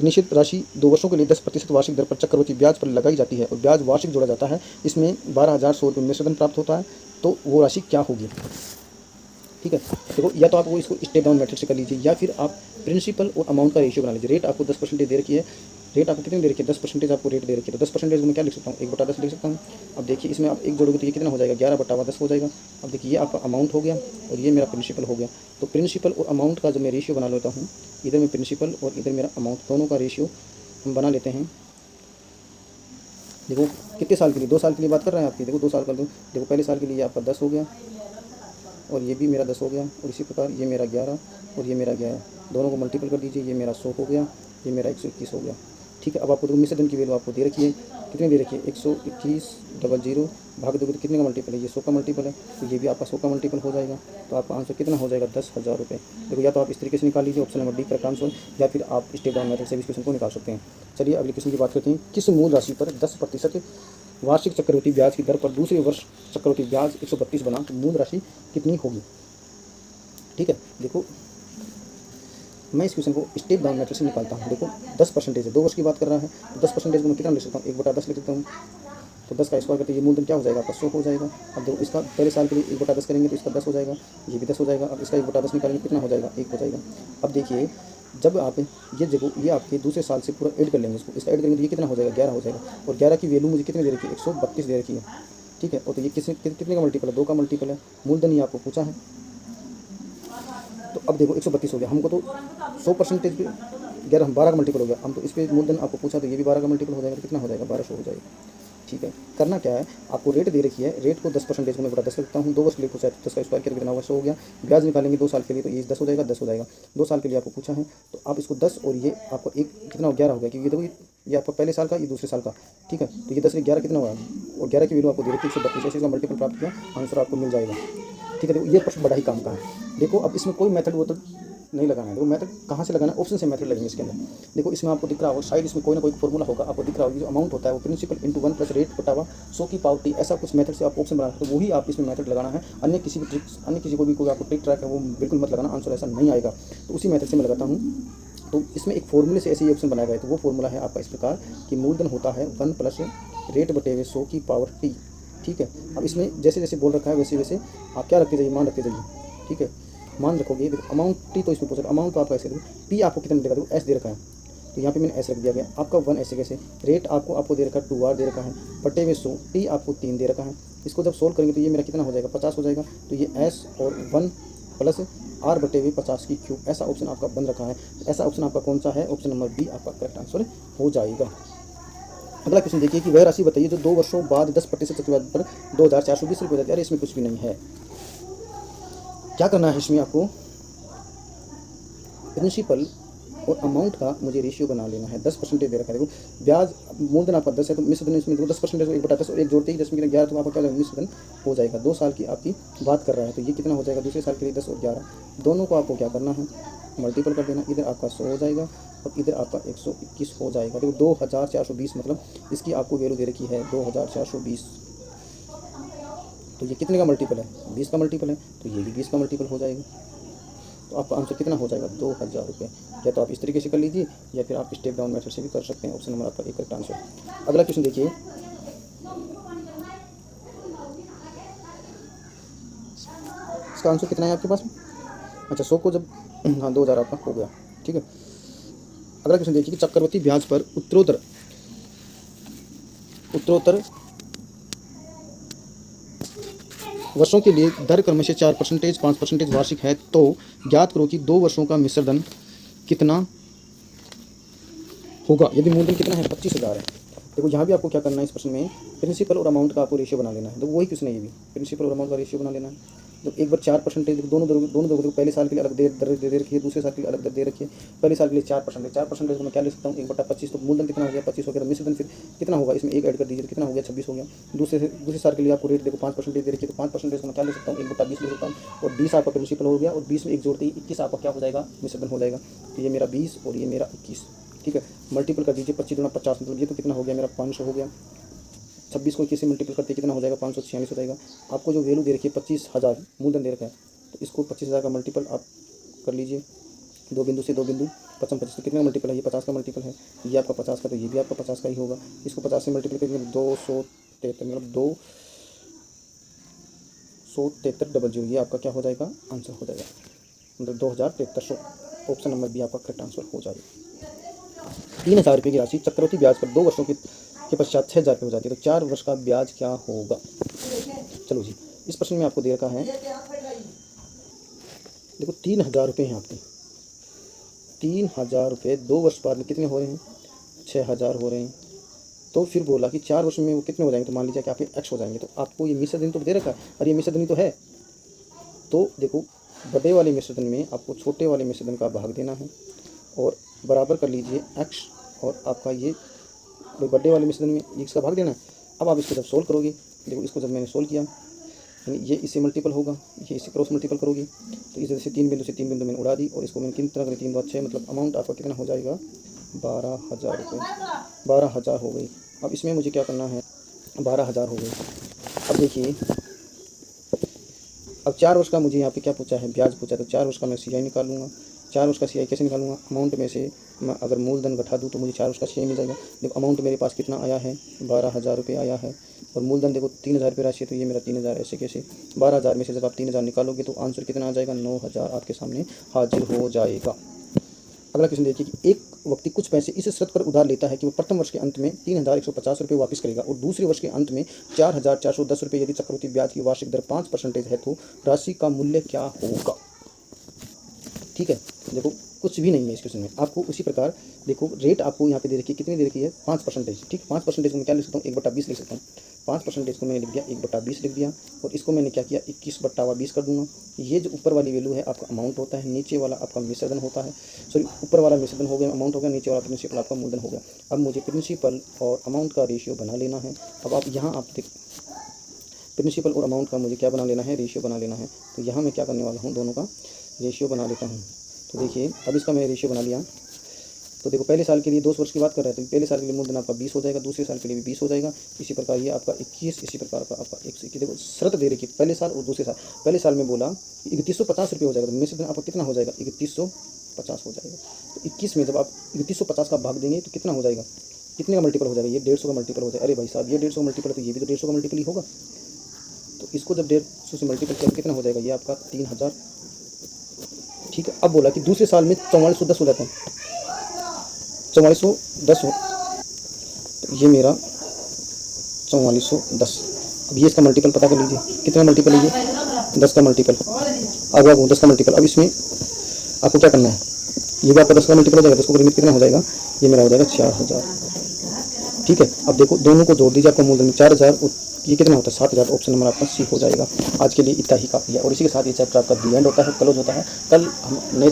निश्चित राशि 2 वर्षों के लिए 10% वार्षिक दर पर चक्रवृद्धि ब्याज पर लगाई जाती है और ब्याज वार्षिक जोड़ा जाता है। इसमें 12,100 रुपये मिश्रधन प्राप्त होता है, तो वो राशि क्या होगी। ठीक है, देखो या तो आप वो इसको स्टेप डाउन मेथड से कर लीजिए या फिर आप प्रिंसिपल और अमाउंट का रेशियो बना लीजिए। रेट आपको 10% दे रखी है, रेट आपको कितनी दे रखी है 10% आपको रेट दे रखी है, तो 10% मैं क्या लिख सकता हूँ 1/10 लिख सकता हूँ। अब देखिए, इसमें आप 1 जोड़ोगे तो ये कितना हो जाएगा 11/10 हो जाएगा। अब देखिए, ये आपका अमाउंट हो गया और ये मेरा प्रिंसिपल हो गया। तो प्रिंसिपल और अमाउंट का जो मैं रेशियो बना लेता हूँ, इधर मैं प्रिंसिपल और इधर मेरा अमाउंट, दोनों का रेशियो हम बना लेते हैं। देखो कितने साल के लिए, 2 साल के लिए बात कर रहे हैं आपकी। देखो 2 साल कर दो, देखो पहले साल के लिए आपका 10 हो गया और ये भी मेरा 10 हो गया, और इसी प्रकार ये मेरा 11 और ये मेरा 11, दोनों को मल्टीपल कर दीजिए, ये मेरा 100 हो गया, ये मेरा 121 हो गया। ठीक है, अब आपको मिश्रधन की वैल्यू आपको दे रखी है, कितनी दे रखी है 121/0 भाग दोगे तो कितने का मल्टीपल है, ये 100 का मल्टीपल है, तो ये भी आपका 100 का मल्टीपल हो जाएगा। तो आपका आंसर कितना हो जाएगा 10,000 रुपये। देखो, या तो आप इस तरीके से निकाल लीजिए option number D correct answer, या फिर आप स्टेप डाउन मेथड से भी इस क्वेश्चन को निकाल सकते हैं। चलिए अगले क्वेश्चन की बात करते हैं। किस मूल राशि पर 10% वार्षिक चक्रवृद्धि ब्याज की दर पर दूसरे वर्ष चक्रवृद्धि ब्याज 132 बना, तो मूल राशि कितनी होगी। ठीक है, देखो मैं इस क्वेश्चन को स्टेप डाउन मेथड से निकालता हूँ। देखो 10% है, 2 वर्ष की बात कर रहा है, तो 10% को मैं कितना लिख सकता हूँ 1/10 लिख सकता हूँ। तो 10 का स्क्वायर करते ये मूलधन क्या हो जाएगा आपका 100 हो जाएगा। अब देखो, इसका पहले साल के लिए 1/10 करेंगे तो इसका 10 हो जाएगा, ये भी 10 हो जाएगा। अब इसका 1/10 निकालेंगे कितना हो जाएगा 1 हो जाएगा। अब देखिए, जब आप ये आपके दूसरे साल से पूरा ऐड कर लेंगे, इसका ऐड करेंगे तो ये कितना हो जाएगा 11 हो जाएगा। और 11 की वैल्यू मुझे कितनी दे रखी है 132 दे रखी है। ठीक है, और तो ये कितने का मल्टीपल है 2 का मल्टीपल है, मूलधन ही आपको पूछा है। तो अब देखो 132 हो गया, हमको तो 100% पे 11 12 का मल्टीपल हो गया, हम तो इस पर मूलधन आपको पूछा तो ये भी 12 का मल्टीपल हो जाएगा, तो कितना हो जाएगा 1200 हो जाएगा। ठीक है, करना क्या है, आपको रेट दे रखी है, रेट को 10% को मैं 10 रखता हूँ। 2 वर्ष के लिए पूछा है तो 10 का स्क्वायर करके कितना हुआ 100 हो गया। ब्याज निकालेंगे 2 साल के लिए तो ये 10 हो जाएगा, 10 हो जाएगा। 2 साल के लिए आपको पूछा है तो आप इसको 10 और ये आपको एक कितना हो 11 हो गया, क्योंकि देखो ये आपका पहले साल का, ये दूसरे साल का। ठीक है, तो ये 10 में 11 कितना हुआ, और 11 की वैल्यू आपको दे रखी है 132, इसका मल्टीपल प्राप्त किया, आंसर आपको मिल जाएगा। ठीक है, देखो ये प्रश्न बड़ा ही काम का है। देखो अब इसमें कोई मेथड वो तो नहीं लगाना है, देखो मेथड कहाँ से लगाना है, ऑप्शन से मेथड लगेंगे इसके अंदर। देखो इसमें आपको दिख रहा होगा शायद इसमें कोई ना कोई फॉर्मूला होगा, आपको दिख रहा होगा जो अमाउंट होता है वो प्रिंसिपल इंटू 1 प्लस रेट बटा 100 की पावर टी, ऐसा कुछ मेथड से आप ऑप्शन बना सकते हो, वही आप इसमें मेथड लगाना है। अन्य किसी को भी कोई आपको ट्रिक ट्रैक है वो बिल्कुल मत लगाना, आंसर ऐसा नहीं आएगा। तो उसी मेथड से मैं लगाता हूँ। तो इसमें एक फॉर्मूले से ऐसे ही ऑप्शन बनाया गया है, तो वो फॉर्मूला है आपका इस प्रकार कि मूलधन होता है 1 प्लस रेट बटे 100 की पावर टी। ठीक है, अब इसमें जैसे जैसे बोल रखा है वैसे वैसे आप क्या रखते जाइए, मान रखते जाइए। ठीक है, मान रखोगे, देखो अमाउंट टी तो इसमें पूछा, अमाउंट तो आपका ऐसे देखो, पी आपको कितना देगा, देखो एस दे रखा है तो यहाँ पे मैंने एस रख दिया गया। आपका 1 ऐसे कैसे, रेट आपको दे रखा है 2R दे रखा है, बटे में 100, टी आपको 3 दे रखा है। इसको जब सोल्व करेंगे तो ये मेरा कितना हो जाएगा 50 हो जाएगा। तो ये एस और 1 प्लस R बटे में 50 की क्यूब, ऐसा ऑप्शन आपका बन रखा है। ऐसा ऑप्शन आपका कौन सा है, ऑप्शन नंबर बी आपका करेक्ट आंसर हो जाएगा। अगला क्वेश्चन देखिए कि वह राशि बताइए जो 2 वर्षों बाद 10% चक्रवृद्धि पर 2,420 रुपये जाती है। अरे इसमें कुछ भी नहीं है, क्या करना है इसमें आपको प्रिंसिपल और अमाउंट का मुझे रेशियो बना लेना है। 10% दे रखा है, देखो ब्याज मूलधन आपका 10 है तो मिश्रधन इसमें देखो 10% 1/10 और एक जोड़ते ही 10 में 11 तो आपका क्या मिश्रधन हो जाएगा। 2 साल की आपकी बात कर रहा है तो ये कितना हो जाएगा, दूसरे साल के लिए 10 और 11 दोनों को आपको क्या करना है मल्टीपल कर देना। इधर आपका 100 हो जाएगा और इधर आपका 121 हो जाएगा। देखो 2,420 मतलब इसकी आपको वैल्यू दे रखी है 2,420, तो ये कितने का मल्टीपल है 20 का मल्टीपल है, तो ये भी 20 का मल्टीपल हो जाएगा। तो आपका आंसर कितना हो जाएगा 2,000 रुपये। या तो आप इस तरीके से कर लीजिए या फिर आप स्टेप डाउन मेथड से भी कर सकते हैं। ऑप्शन नंबर आपका एक करेक्ट आंसर। अगला क्वेश्चन देखिए, इसका आंसर कितना है आपके पास, अच्छा 100 को जब हाँ 2,000 आपका हो गया। ठीक है, अगला क्वेश्चन देखिए कि चक्रवृद्धि ब्याज पर उत्तरोत्तर वर्षों के लिए दर क्रमशः 4%, 5% वार्षिक है, तो ज्ञात करो कि 2 वर्षों का मिश्रधन कितना होगा। यदि मूलधन कितना है 25,000 है। देखो यहाँ भी आपको क्या करना है, इस प्रश्न में प्रिंसिपल और अमाउंट का आपको रेशियो बना लेना है। तो वही क्वेश्चन है ये भी, प्रिंसिपल और अमाउंट का रेशियो बना लेना है। तो एक बार 4% दोनों दर पहले साल के लिए अलग दे रखी है, दूसरे साल के लिए अलग दर दे रखी है। पहले साल के लिए 4% को मैं क्या ले सकता हूँ 1/25। तो मूलधन कितना हो गया 25 हो गया। मिश्रधन फिर कितना होगा, इसमें एक ऐड कर दीजिए, कितना हो गया 26 हो गया। दूसरे साल के लिए आपको रेट देखो 5% दे रखी है, तो 5% को मैं क्या ले सकता हूँ 1/20 ले सकता हूँ। और 20 आपका प्रिंसिपल हो गया, और 20 में एक जोड़ते ही 21 आपका क्या हो जाएगा, मिश्रधन हो जाएगा। तो ये मेरा 20 और ये मेरा 21, ठीक है। मल्टीपल कर दीजिए 25 × 50, मतलब ये तो कितना हो गया मेरा 500 हो गया। 26 को 21 से मल्टीपल करते कितना हो जाएगा 546 हो जाएगा। आपको जो वैल्यू दे रखी है 25,000 मूलधन दे रखा है, तो इसको 25,000 का मल्टीपल आप कर लीजिए, 2 बिंदु से 2 बिंदु 55, तो कितने का मल्टीपल है, ये 50 का मल्टीपल है। ये आपका 50 का, तो ये भी आपका 50 का ही होगा। इसको 50 से मल्टीपल करेंगे 273, मतलब 273,000, ये आपका क्या हो जाएगा, आंसर हो जाएगा, मतलब 2,7300। ऑप्शन नंबर बी आपका करेक्ट आंसर हो जाएगा। 3,000 रुपये की राशि चक्रवृद्धि ब्याज पर 2 वर्षों के पश्चात 6,000 रुपये हो जाती है, तो 4 वर्ष का ब्याज क्या होगा। चलो जी, इस प्रश्न में आपको दे रखा है, देखो 3,000 रुपये हैं आपके, 3,000 रुपये 2 वर्ष बाद में कितने हो रहे हैं, 6,000 हो रहे हैं। तो फिर बोला कि 4 वर्ष में वो कितने हो जाएंगे, तो मान लीजिए कि आपके x हो जाएंगे। तो आपको ये मिश्रधन तो दे रखा है, और ये मिश्रधन तो है। तो देखो बड़े वाले मिश्रधन में आपको छोटे वाले मिश्रधन का भाग देना है, और बराबर कर लीजिए x, और आपका ये बड़े वाले मिश्रधन में इसका भाग देना है। अब आप इसको जब सोल्व करोगे, देखो इसको जब मैंने सोल्व किया, यानी ये इससे मल्टीपल होगा, ये इससे क्रॉस मल्टीपल करोगे, तो इस तरह से 3 बिंदु से 3 बिंदु मैंने उड़ा दी, और इसको मैंने किन तरह करी 3 × 6, मतलब अमाउंट आपका कितना हो जाएगा 12,000 रुपये, 12,000 हो गई। अब इसमें मुझे क्या करना है, 12,000 हो गई। अब देखिए, अब 4 वर्ष का मुझे यहाँ पे क्या पूछा है, ब्याज पूछा, तो 4 वर्ष का मैं CI निकालूंगा। 4 वर्ष का CI कैसे निकालूंगा, अमाउंट में से मैं अगर मूलधन घटा दूँ तो मुझे 4 वर्ष का CI मिल जाएगा। देखो अमाउंट मेरे पास कितना आया है, 12,000 रुपये आया है, और मूलधन देखो 3,000 रुपये राशि है, तो ये मेरा 3,000 ऐसे कैसे, 12,000 में से जब आप 3,000 निकालोगे तो आंसर कितना आ जाएगा, 9,000 आपके सामने हाजिर हो जाएगा। अगला क्वेश्चन देखिए कि एक व्यक्ति कुछ पैसे इस शर्त पर उधार लेता है कि वो प्रथम वर्ष के अंत में 3,150 रुपये वापस करेगा, और दूसरे वर्ष के अंत में 4,410 रुपये। यदि चक्रवृद्धि ब्याज की वार्षिक दर 5% है, तो राशि का मूल्य क्या होगा। ठीक है, देखो कुछ भी नहीं है इस क्वेश्चन में, आपको उसी प्रकार देखो रेट आपको यहाँ पे दे रखी है, कितनी दे रखी है 5%। ठीक, 5% को मैं क्या लिख सकता हूँ 1/20 लिख सकता हूँ। 5% को मैंने लिख दिया 1/20 लिख दिया, और इसको मैंने क्या किया 21/20 कर दूंगा। ये जो ऊपर वाली वैल्यू है आपका अमाउंट होता है, नीचे वाला आपका मिश्रधन होता है, सॉरी ऊपर वाला मिश्रधन हो गया, अमाउंट हो गया, नीचे वाला प्रिंसिपल आपका मूलधन हो गया। अब मुझे प्रिंसिपल और अमाउंट का रेशियो बना लेना है। अब आप यहाँ आप देख, प्रिंसिपल और अमाउंट का मुझे क्या बना लेना है, रेशियो बना लेना है। तो यहाँ मैं क्या करने वाला हूँ, दोनों का रेशियो बना लेता हूँ। तो देखिए अब इसका मैं रेशियो बना लिया। तो देखो पहले साल के लिए 2 वर्ष की बात कर रहे हैं, तो पहले साल के लिए मूलधन आपका 20 हो जाएगा, दूसरे साल के लिए भी 20 हो जाएगा। इसी प्रकार ये आपका 21, इसी प्रकार का आपका 121। देखो शर्त दे रखी पहले साल और दूसरे साल। पहले साल में बोला 3150 रुपये हो जाएगा, तो मिश्रधन आपका कितना हो जाएगा 3150 हो जाएगा। तो 21 में जब आप 3150 का भाग देंगे तो कितना हो जाएगा, कितने का मल्टीपल हो जाएगा, ये 150 का मल्टीपल हो जाएगा। अरे भाई साहब ये 150 का मल्टीपल है, तो ये भी तो 150 का मल्टीपल ही होगा। तो इसको जब 150 से मल्टीपल किया कितना हो जाएगा, ये आपका 3,000। ठीक है, अब बोला कि दूसरे साल में 4410 हो जाता है, 4410 हो, तो ये मेरा 4410। अब ये इसका मल्टीपल पता कर लीजिए, कितना मल्टीपल है ये 10 का मल्टीपल, आ गया वो 10 का मल्टीपल। अब इसमें आपको क्या करना है, ये भी आपका 10 का मल्टीपल हो जाएगा, तो इसको लिमिट कितना हो जाएगा, ये मेरा हो जाएगा 4,000। ठीक है, अब देखो दोनों को जोड़ दीजिए, आपका मूलधन 4,000 और ये कितना होता है 7,000। ऑप्शन नंबर आपका सी हो जाएगा। आज के लिए इतना ही काफ़ी है, और इसी के साथ ये चैप्टर आपका दी एंड होता है, क्लोज होता है। कल हम नए